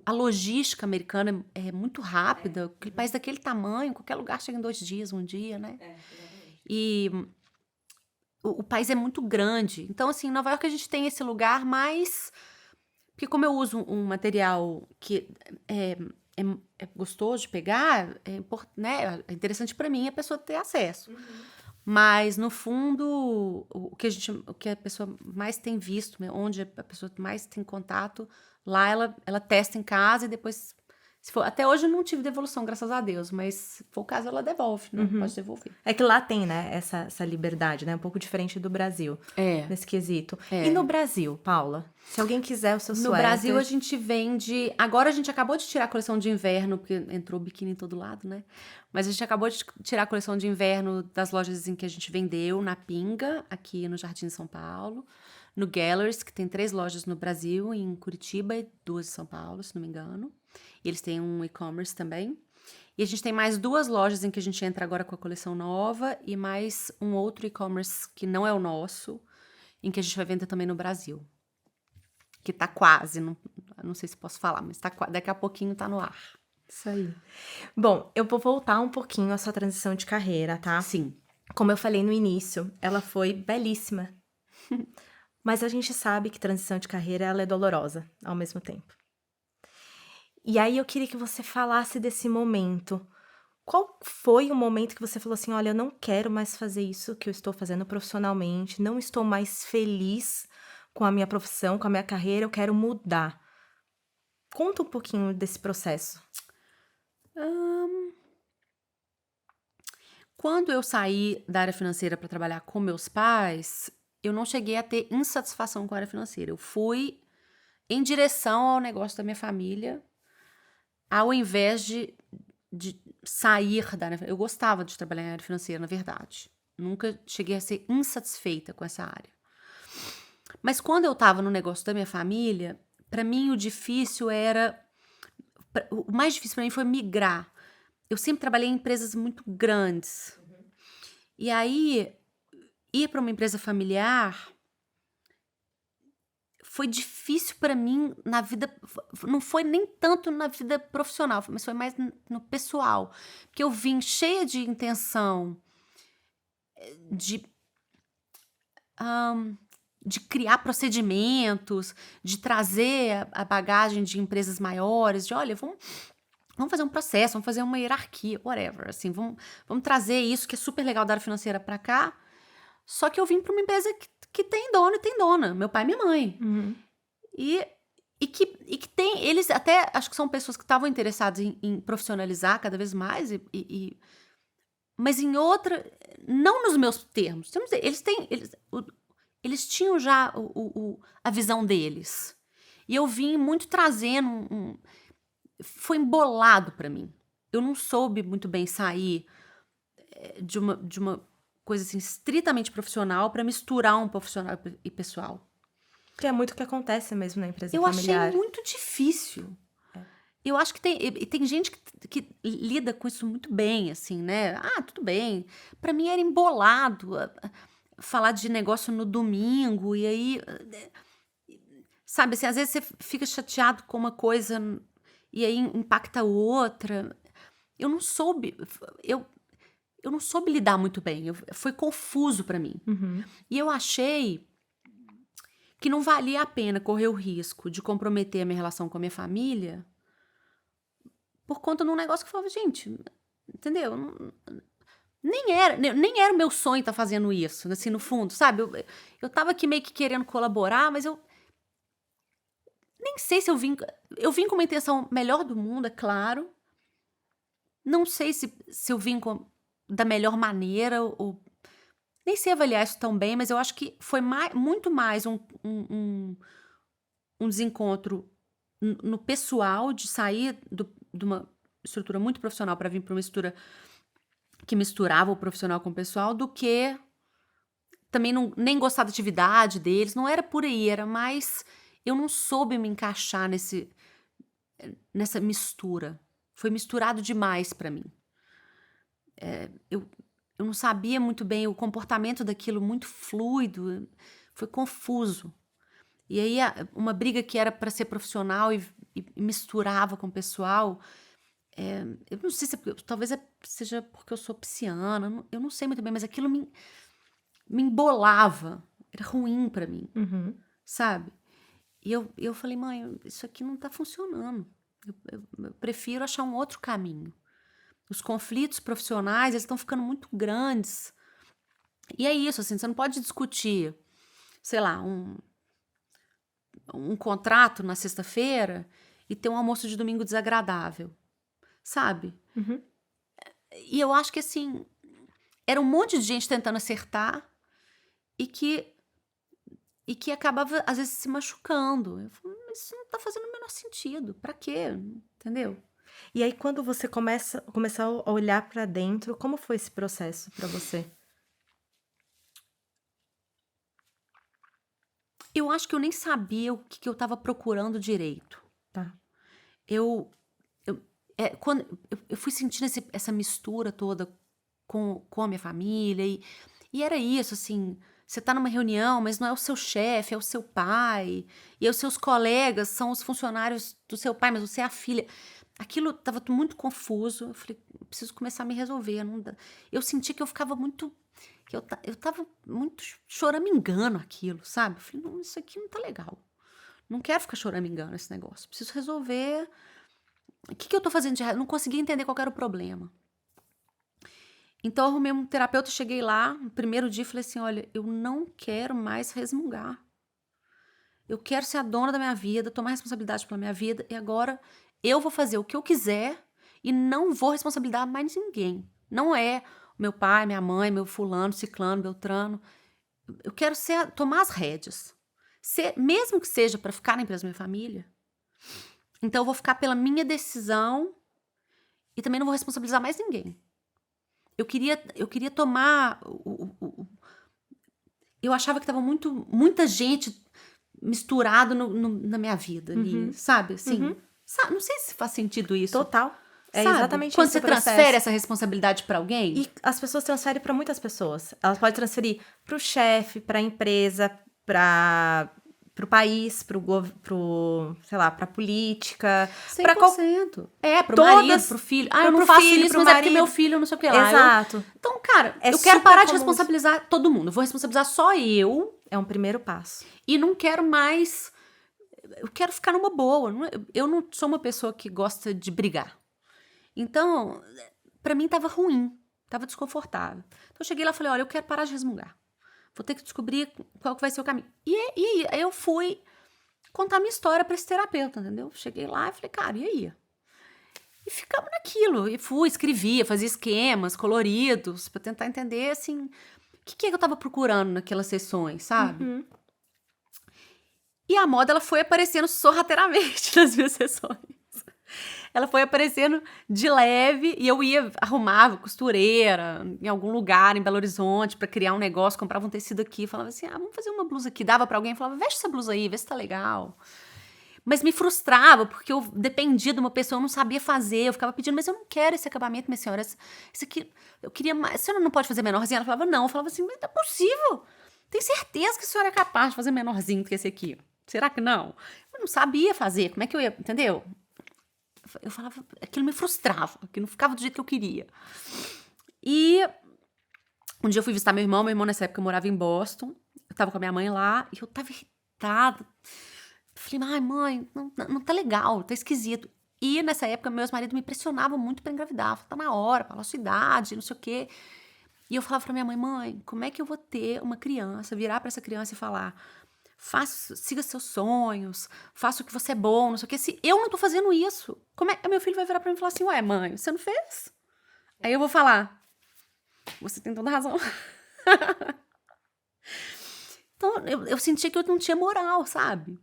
A logística americana é muito rápida. Aquele país daquele tamanho, qualquer lugar chega em 2 dias, um dia, né? Exatamente. E o país é muito grande. Então, assim, em Nova York a gente tem esse lugar mais. Porque, como eu uso um material que é gostoso de pegar, né? É interessante para mim a pessoa ter acesso. Mas, no fundo, o que a pessoa mais tem visto, né, onde a pessoa mais tem contato, lá ela testa em casa e depois. Se for, até hoje eu não tive devolução, graças a Deus, mas se for o caso, ela devolve, né? Pode devolver. É que lá tem, né, essa liberdade, né? Um pouco diferente do Brasil, nesse quesito. E no Brasil, Paula? Se alguém quiser o seu No suéter... Brasil, a gente vende. Agora a gente acabou de tirar a coleção de inverno, porque entrou biquíni em todo lado, né? Mas a gente acabou de tirar a coleção de inverno das lojas em que a gente vendeu, na Pinga, aqui no Jardim de São Paulo, no Galleries, que tem 3 lojas no Brasil, em Curitiba e 2 em São Paulo, se não me engano. E eles têm um e-commerce também. E a gente tem mais 2 lojas em que a gente entra agora com a coleção nova e mais um outro e-commerce que não é o nosso, em que a gente vai vender também no Brasil. Que tá quase, não sei se posso falar, mas daqui a pouquinho tá no ar. Isso aí. Bom, eu vou voltar um pouquinho à sua transição de carreira, tá? Sim. Como eu falei no início, ela foi belíssima. Mas a gente sabe que transição de carreira, ela é dolorosa ao mesmo tempo. E aí eu queria que você falasse desse momento. Qual foi o momento que você falou assim, olha, eu não quero mais fazer isso que eu estou fazendo profissionalmente, não estou mais feliz com a minha profissão, com a minha carreira, eu quero mudar. Conta um pouquinho desse processo. Quando eu saí da área financeira para trabalhar com meus pais, eu não cheguei a ter insatisfação com a área financeira. Eu fui em direção ao negócio da minha família, ao invés de sair da área. Eu gostava de trabalhar na área financeira, na verdade. Nunca cheguei a ser insatisfeita com essa área. Mas quando eu estava no negócio da minha família, para mim o mais difícil para mim foi migrar. Eu sempre trabalhei em empresas muito grandes. E aí, ir para uma empresa familiar foi difícil para mim na vida. Não foi nem tanto na vida profissional, mas foi mais no pessoal. Porque eu vim cheia de intenção de criar procedimentos, de trazer a bagagem de empresas maiores, de olha, vamos fazer um processo, vamos fazer uma hierarquia, whatever, assim, vamos trazer isso que é super legal da área financeira para cá. Só que eu vim para uma empresa que tem dono e tem dona, meu pai e minha mãe. E que tem, eles até, acho que são pessoas que estavam interessadas em profissionalizar cada vez mais, mas em outra, não nos meus termos. Eles tinham já a visão deles. E eu vim muito trazendo foi embolado para mim. Eu não soube muito bem sair de uma coisa assim estritamente profissional para misturar um profissional e pessoal. Que é muito o que acontece mesmo na empresa Eu familiar. achei muito difícil. Eu acho que tem gente que lida com isso muito bem, assim, né? Ah, tudo bem. Para mim era embolado falar de negócio no domingo e aí, sabe, assim, às vezes você fica chateado com uma coisa e aí impacta outra. Eu não soube. eu não soube lidar muito bem, foi confuso para mim. E eu achei que não valia a pena correr o risco de comprometer a minha relação com a minha família por conta de um negócio que eu falava, gente, entendeu? Nem era o meu sonho estar fazendo isso, assim, no fundo, sabe? Eu tava aqui meio que querendo colaborar, mas eu nem sei se eu vim com uma intenção melhor do mundo, é claro. Não sei se eu vim da melhor maneira, ou nem sei avaliar isso tão bem, mas eu acho que foi muito mais um desencontro no pessoal, de sair de uma estrutura muito profissional para vir para uma estrutura que misturava o profissional com o pessoal, do que também nem gostar da atividade deles. Não era por aí, era mais eu não soube me encaixar nessa mistura. Foi misturado demais para mim. Eu não sabia muito bem o comportamento daquilo, muito fluido, foi confuso. E aí uma briga que era para ser profissional e misturava com o pessoal. Eu não sei se talvez seja porque eu sou pisciana, eu não sei muito bem, mas aquilo me embolava, era ruim para mim, sabe? E eu falei, mãe, isso aqui não tá funcionando. Eu prefiro achar um outro caminho. Os conflitos profissionais, eles estão ficando muito grandes. E é isso, assim, você não pode discutir, sei lá, um contrato na sexta-feira e ter um almoço de domingo desagradável, sabe? E eu acho que, assim, era um monte de gente tentando acertar e que acabava, às vezes, se machucando. Eu falo, mas isso não tá fazendo o menor sentido. Pra quê? Entendeu? E aí, quando você começou a olhar para dentro, como foi esse processo para você? Eu acho que eu nem sabia o que eu estava procurando direito. Tá. Quando eu fui sentindo essa mistura toda com a minha família, e era isso, assim, você tá numa reunião, mas não é o seu chefe, é o seu pai, e os seus colegas são os funcionários do seu pai, mas você é a filha. Aquilo tava muito confuso. Eu falei, preciso começar a me resolver. Não dá. Eu senti que eu ficava muito. Que eu tava muito choramingando aquilo, sabe? Eu falei, não, isso aqui não tá legal. Não quero ficar choramingando esse negócio. Preciso resolver. O que eu tô fazendo de errado? Não conseguia entender qual era o problema. Então eu arrumei um terapeuta, cheguei lá, no primeiro dia, e falei assim: olha, eu não quero mais resmungar. Eu quero ser a dona da minha vida, tomar responsabilidade pela minha vida, e agora eu vou fazer o que eu quiser e não vou responsabilizar mais ninguém. Não é o meu pai, minha mãe, meu fulano, ciclano, beltrano. Eu quero tomar as rédeas. Mesmo que seja para ficar na empresa da minha família. Então eu vou ficar pela minha decisão e também não vou responsabilizar mais ninguém. Eu queria tomar... Eu achava que estava muita gente misturado na minha vida ali, sabe? Assim, não sei se faz sentido isso. Total. É Sabe? exatamente Quando esse você processo. transfere essa responsabilidade para alguém. E as pessoas transferem para muitas pessoas. Elas podem transferir para o chefe, para a empresa, para o país, sei lá, para a política. 100%. Pro marido, pro filho. Eu não faço filho, isso, pro mas é porque marido. meu filho não sei o que lá. Exato. Então, cara, É eu quero super parar de comum. responsabilizar todo mundo. Eu vou responsabilizar só eu. É um primeiro passo. E não quero mais... Eu quero ficar numa boa. Eu não sou uma pessoa que gosta de brigar. Então, pra mim tava ruim, tava desconfortável. Então eu cheguei lá e falei, olha, eu quero parar de resmungar. Vou ter que descobrir qual que vai ser o caminho. E aí eu fui contar minha história pra esse terapeuta, entendeu? Cheguei lá e falei, cara, e aí? E ficamos naquilo. E escrevia, fazia esquemas coloridos pra tentar entender, assim, o que eu tava procurando naquelas sessões, sabe? E a moda, ela foi aparecendo sorrateiramente nas minhas sessões. Ela foi aparecendo de leve e eu arrumava costureira em algum lugar em Belo Horizonte pra criar um negócio, comprava um tecido aqui, falava assim, vamos fazer uma blusa aqui, dava pra alguém, falava, veste essa blusa aí, vê se tá legal. Mas me frustrava, porque eu dependia de uma pessoa, eu não sabia fazer, eu ficava pedindo, mas eu não quero esse acabamento, minha senhora, isso aqui, eu queria mais, a senhora não pode fazer menorzinho? Ela falava, não, eu falava assim, mas não é possível, tenho certeza que a senhora é capaz de fazer menorzinho do que esse aqui, será que não? Eu não sabia fazer, como é que eu ia, entendeu? Eu falava, aquilo me frustrava, aquilo não ficava do jeito que eu queria. E um dia eu fui visitar meu irmão nessa época morava em Boston, eu tava com a minha mãe lá, e eu tava irritada. Falei, ai mãe, não tá legal, tá esquisito. E nessa época, meus maridos me pressionavam muito pra engravidar. Falavam, tá na hora, pela sua idade, não sei o quê. E eu falava pra minha mãe, mãe, como é que eu vou ter uma criança, virar pra essa criança e falar, siga seus sonhos, faça o que você é bom, não sei o quê. Se eu não tô fazendo isso, como é que meu filho vai virar pra mim e falar assim, ué, mãe, você não fez? Aí eu vou falar, você tem toda razão. Então, eu sentia que eu não tinha moral, sabe?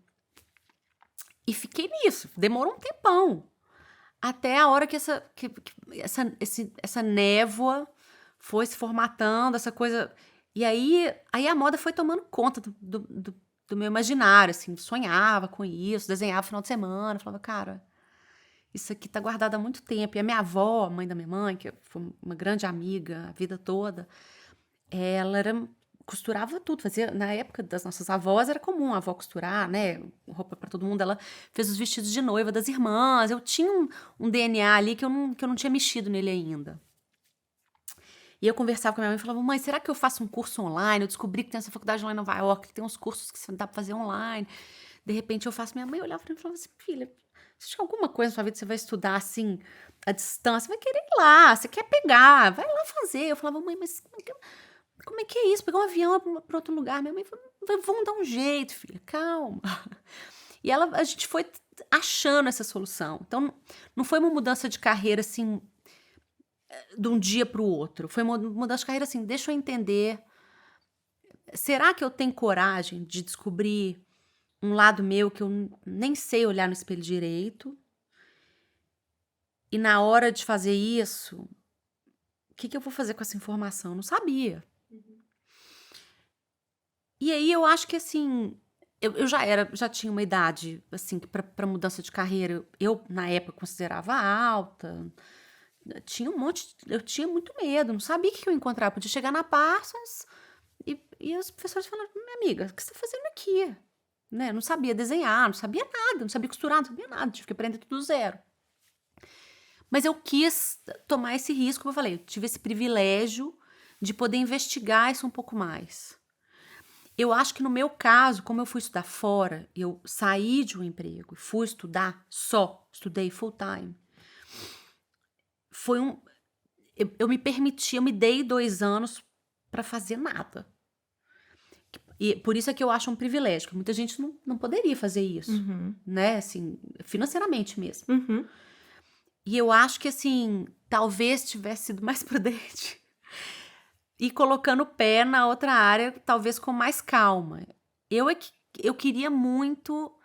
E fiquei nisso, demorou um tempão. Até a hora que essa névoa foi se formatando, essa coisa. E aí a moda foi tomando conta do meu imaginário, assim. Sonhava com isso, desenhava no final de semana. Falava, cara, isso aqui tá guardado há muito tempo. E a minha avó, mãe da minha mãe, que foi uma grande amiga a vida toda, ela costurava tudo, fazia, na época das nossas avós era comum a avó costurar, né, roupa pra todo mundo, ela fez os vestidos de noiva das irmãs, eu tinha um DNA ali que eu não tinha mexido nele ainda. E eu conversava com a minha mãe e falava, mãe, será que eu faço um curso online? Eu descobri que tem essa faculdade lá em Nova York, que tem uns cursos que dá pra fazer online. De repente eu faço, minha mãe olhava pra mim e falava assim, filha, se tiver alguma coisa na sua vida que você vai estudar assim, à distância, vai querer ir lá, você quer pegar, vai lá fazer. Eu falava, mãe, mas como é que é isso? Pegar um avião para outro lugar? Minha mãe falou, vamos dar um jeito, filha, calma. E a gente foi achando essa solução. Então, não foi uma mudança de carreira, assim, de um dia para o outro. Foi uma mudança de carreira, assim, deixa eu entender. Será que eu tenho coragem de descobrir um lado meu que eu nem sei olhar no espelho direito? E na hora de fazer isso, o que eu vou fazer com essa informação? Eu não sabia. E aí eu acho que assim, eu já tinha uma idade assim para mudança de carreira. Eu na época considerava alta. Eu tinha muito medo, não sabia o que eu ia encontrar. Eu podia chegar na Parsons e os professores falaram, minha amiga, o que você está fazendo aqui? Né? Não sabia desenhar, não sabia nada, não sabia costurar, não sabia nada, tive que aprender tudo do zero. Mas eu quis tomar esse risco, como eu falei, eu tive esse privilégio de poder investigar isso um pouco mais. Eu acho que no meu caso, como eu fui estudar fora, eu saí de um emprego e fui estudar estudei full time. Foi eu me permiti, eu me dei 2 anos para fazer nada. E por isso é que eu acho um privilégio, que muita gente não poderia fazer isso, né? Assim, financeiramente mesmo. E eu acho que, assim, talvez tivesse sido mais prudente e colocando o pé na outra área, talvez com mais calma. Eu queria muito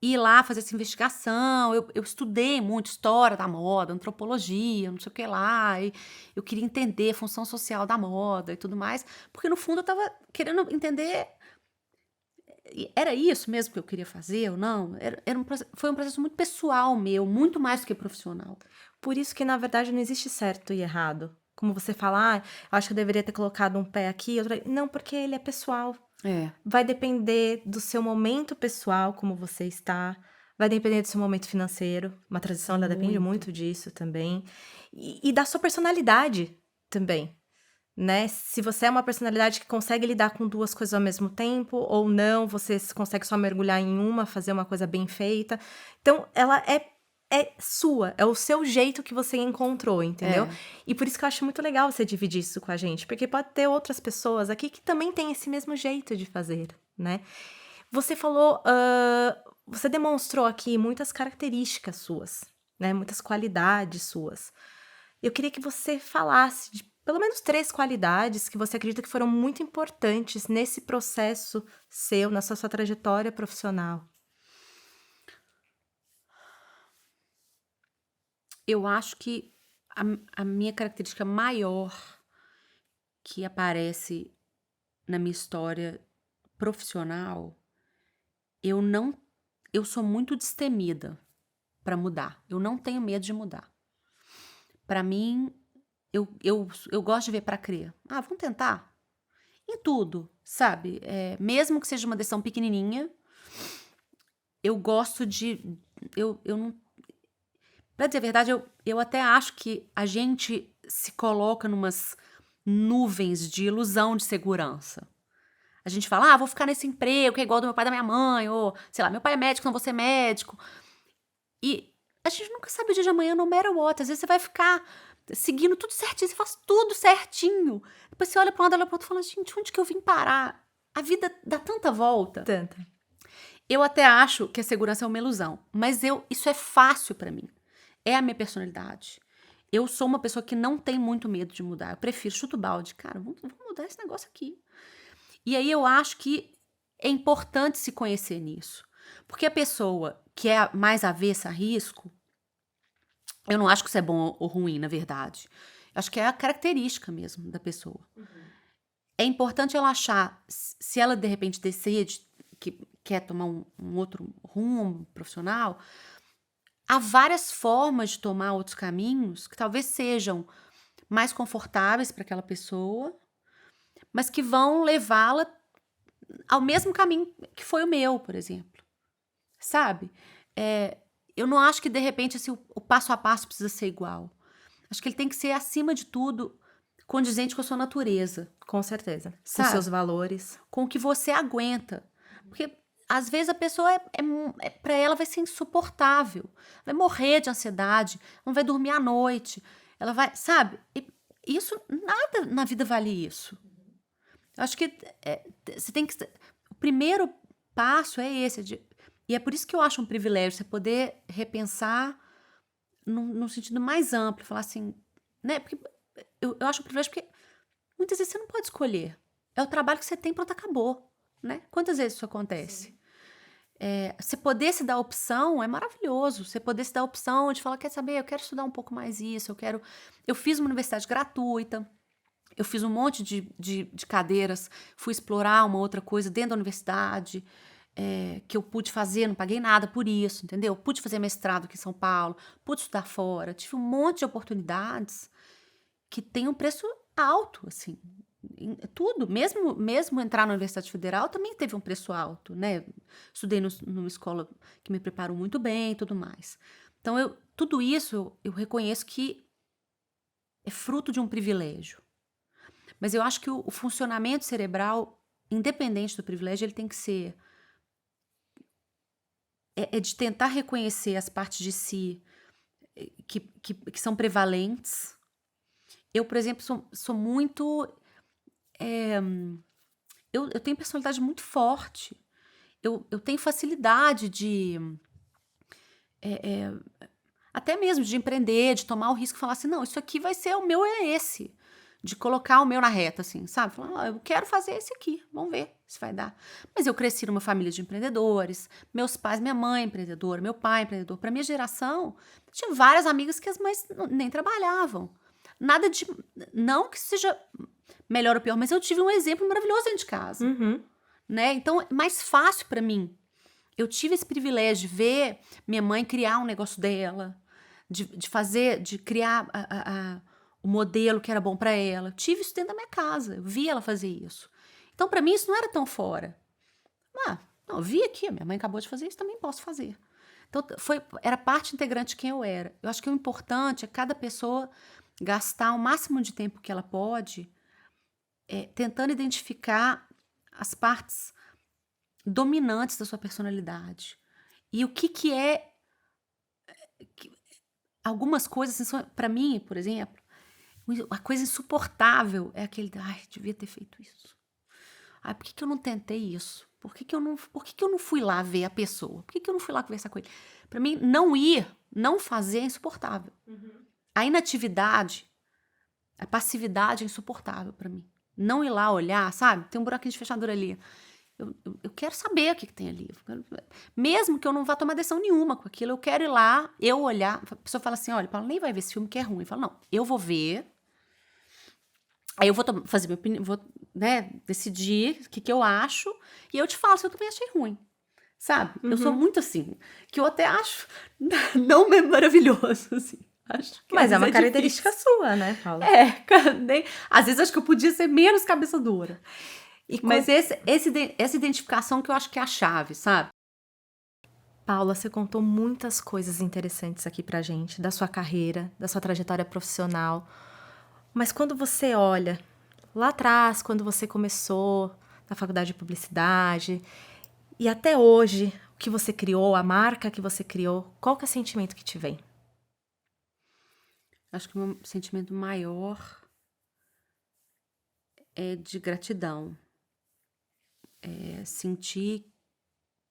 ir lá fazer essa investigação. Eu estudei muito história da moda, antropologia, não sei o que lá. E eu queria entender a função social da moda e tudo mais, porque no fundo eu estava querendo entender. Era isso mesmo que eu queria fazer ou não? Foi um processo muito pessoal meu, muito mais do que profissional. Por isso que, na verdade, não existe certo e errado. Como você fala, eu acho que eu deveria ter colocado um pé aqui, outro aí. Não, porque ele é pessoal. Vai depender do seu momento pessoal, como você está. Vai depender do seu momento financeiro. Uma transição, ela depende muito disso também. E da sua personalidade também, né? Se você é uma personalidade que consegue lidar com 2 coisas ao mesmo tempo, ou não, você consegue só mergulhar em uma, fazer uma coisa bem feita. Então, ela é sua, é o seu jeito que você encontrou, entendeu? E por isso que eu acho muito legal você dividir isso com a gente, porque pode ter outras pessoas aqui que também têm esse mesmo jeito de fazer, né? Você falou, você demonstrou aqui muitas características suas, né? Muitas qualidades suas. Eu queria que você falasse de pelo menos 3 qualidades que você acredita que foram muito importantes nesse processo seu, nessa sua trajetória profissional. Eu acho que a minha característica maior que aparece na minha história profissional, eu sou muito destemida para mudar. Eu não tenho medo de mudar. Para mim, eu gosto de ver para crer. Vamos tentar? Em tudo, sabe? Mesmo que seja uma decisão pequenininha, eu gosto de... Eu não... Pra dizer a verdade, eu até acho que a gente se coloca numas nuvens de ilusão de segurança. A gente fala, vou ficar nesse emprego que é igual do meu pai e da minha mãe, ou, sei lá, meu pai é médico, não vou ser médico. E a gente nunca sabe o dia de amanhã, no matter what. Às vezes você vai ficar seguindo tudo certinho, você faz tudo certinho. Depois você olha pra um lado, olha pro outro e fala, gente, onde que eu vim parar? A vida dá tanta volta. Tanta. Eu até acho que a segurança é uma ilusão, mas isso é fácil pra mim. É a minha personalidade. Eu sou uma pessoa que não tem muito medo de mudar. Eu prefiro chutar o balde. Cara, vamos mudar esse negócio aqui. E aí eu acho que é importante se conhecer nisso. Porque a pessoa que é mais avessa a risco, eu não acho que isso é bom ou ruim, na verdade. Eu acho que é a característica mesmo da pessoa. É importante ela achar, se ela de repente decide que quer tomar um outro rumo profissional, há várias formas de tomar outros caminhos que talvez sejam mais confortáveis para aquela pessoa, mas que vão levá-la ao mesmo caminho que foi o meu, por exemplo. Sabe? Eu não acho que, de repente, assim, o passo a passo precisa ser igual. Acho que ele tem que ser, acima de tudo, condizente com a sua natureza. Com certeza. Com Sabe? seus valores. Com o que você aguenta. Porque, às vezes, a pessoa, para ela, vai ser insuportável. Vai morrer de ansiedade, não vai dormir à noite. Ela vai, sabe? Isso, nada na vida vale isso. Eu acho que você tem que... O primeiro passo é esse, e é por isso que eu acho um privilégio você poder repensar num sentido mais amplo, falar assim, né? Porque eu acho um privilégio porque muitas vezes você não pode escolher. É o trabalho que você tem, pronto, acabou, né? Quantas vezes isso acontece? Você poder se dar opção é maravilhoso. Você poder se dar opção de falar, quer saber, eu quero estudar um pouco mais isso, eu fiz uma universidade gratuita, eu fiz um monte de cadeiras, fui explorar uma outra coisa dentro da universidade, que eu pude fazer, não paguei nada por isso, entendeu? Pude fazer mestrado aqui em São Paulo, pude estudar fora, tive um monte de oportunidades que tem um preço alto, assim, tudo. Mesmo entrar na Universidade Federal também teve um preço alto, né? Estudei numa escola que me preparou muito bem e tudo mais. Então, tudo isso eu reconheço que é fruto de um privilégio. Mas eu acho que o funcionamento cerebral, independente do privilégio, ele tem que ser... É de tentar reconhecer as partes de si que são prevalentes. Eu, por exemplo, sou muito... Eu tenho personalidade muito forte. Eu tenho facilidade de... até mesmo de empreender, de tomar o risco e falar assim, não, isso aqui vai ser o meu, é esse. De colocar o meu na reta, assim, sabe? Falar, eu quero fazer esse aqui, vamos ver se vai dar. Mas eu cresci numa família de empreendedores, meus pais, minha mãe é empreendedora, meu pai é empreendedor. Para minha geração, tinha várias amigas que as mães nem trabalhavam. Nada de... Não que seja melhor ou pior, mas eu tive um exemplo maravilhoso dentro de casa. Né? Então, é mais fácil para mim. Eu tive esse privilégio de ver minha mãe criar um negócio dela, de criar o modelo que era bom para ela. Eu tive isso dentro da minha casa, eu vi ela fazer isso. Então, para mim, isso não era tão fora. Não, eu vi aqui, minha mãe acabou de fazer isso, também posso fazer. Então, era parte integrante de quem eu era. Eu acho que o importante é cada pessoa gastar o máximo de tempo que ela pode tentando identificar as partes dominantes da sua personalidade. E o que é... Algumas coisas, assim, para mim, por exemplo, a coisa insuportável é aquele... Ai, devia ter feito isso. Ai, por que eu não tentei isso? Por que eu não fui lá ver a pessoa? Por que eu não fui lá conversar com ele? Para mim, não fazer é insuportável. A inatividade, a passividade é insuportável para mim. Não ir lá olhar, sabe? Tem um buraquinho de fechadura ali. Eu quero saber o que tem ali. Mesmo que eu não vá tomar decisão nenhuma com aquilo, eu quero ir lá, eu olhar. A pessoa fala assim, olha, Paula, nem vai ver esse filme que é ruim. Eu falo, não, eu vou ver. Aí eu vou fazer minha opinião, vou, né, decidir o que eu acho. E eu te falo se eu também achei ruim. Sabe? Eu sou muito assim. Que eu até acho não maravilhoso, assim. Mas é uma característica sua, né, Paula? Às vezes acho que eu podia ser menos cabeça dura. Mas essa identificação que eu acho que é a chave, sabe? Paula, você contou muitas coisas interessantes aqui pra gente, da sua carreira, da sua trajetória profissional. Mas quando você olha lá atrás, quando você começou na faculdade de publicidade, e até hoje, o que você criou, a marca que você criou, qual que é o sentimento que te vem? Acho que o meu sentimento maior é de gratidão. É sentir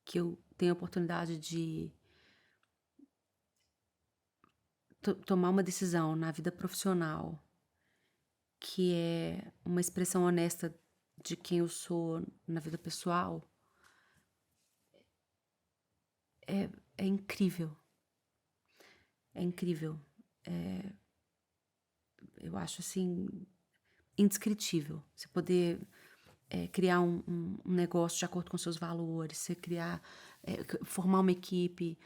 que eu tenho a oportunidade de tomar uma decisão na vida profissional que é uma expressão honesta de quem eu sou na vida pessoal, é incrível. É incrível. Eu acho assim indescritível. Você poder criar um negócio de acordo com seus valores, você criar, formar uma equipe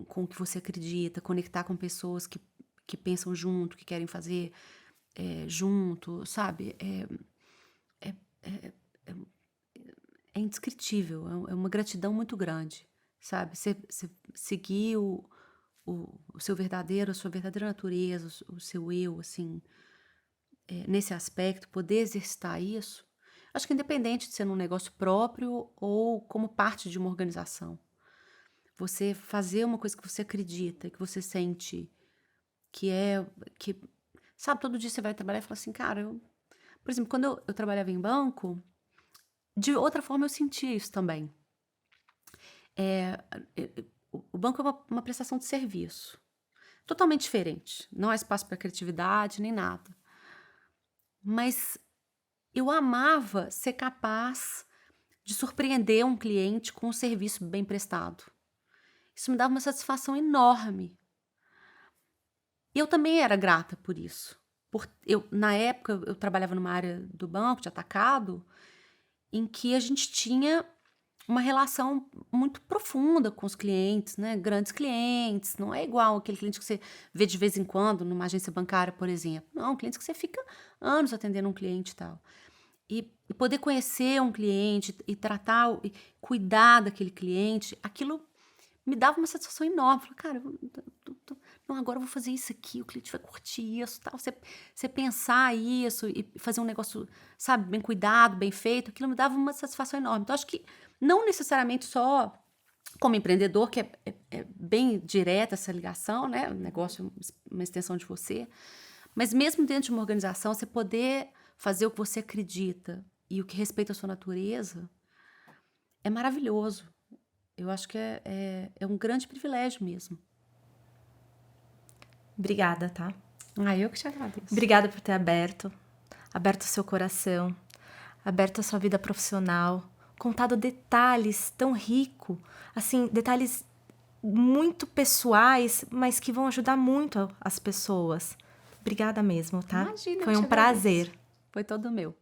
com o que você acredita, conectar com pessoas que pensam junto, que querem fazer junto, sabe? É indescritível, é uma gratidão muito grande, sabe? Você seguir o seu verdadeiro, a sua verdadeira natureza, o seu eu, assim, nesse aspecto, poder exercitar isso, acho que independente de ser num negócio próprio ou como parte de uma organização, você fazer uma coisa que você acredita, que você sente que que, sabe, todo dia você vai trabalhar e fala assim, cara, por exemplo, quando eu trabalhava em banco, de outra forma eu sentia isso também. O banco é uma prestação de serviço, totalmente diferente, não há espaço para criatividade nem nada, mas eu amava ser capaz de surpreender um cliente com um serviço bem prestado. Isso me dava uma satisfação enorme. E eu também era grata por isso. Na época, eu trabalhava numa área do banco, de atacado, em que a gente tinha uma relação muito profunda com os clientes, né? Grandes clientes. Não é igual aquele cliente que você vê de vez em quando numa agência bancária, por exemplo. Não, clientes que você fica anos atendendo um cliente e tal. E poder conhecer um cliente e tratar, e cuidar daquele cliente, aquilo me dava uma satisfação enorme. Falei, cara, não, agora eu vou fazer isso aqui, o cliente vai curtir isso, tal. Você pensar isso e fazer um negócio, sabe, bem cuidado, bem feito, aquilo me dava uma satisfação enorme. Então, acho que não necessariamente só como empreendedor, que é bem direta essa ligação, né? O negócio é uma extensão de você. Mas mesmo dentro de uma organização, você poder fazer o que você acredita e o que respeita a sua natureza é maravilhoso. Eu acho que é um grande privilégio mesmo. Obrigada, tá? Eu que te agradeço. Obrigada por ter aberto o seu coração, aberto a sua vida profissional, contado detalhes tão ricos, assim, detalhes muito pessoais, mas que vão ajudar muito as pessoas. Obrigada mesmo, tá? Imagina, Foi eu um te agradeço. prazer. Foi todo meu.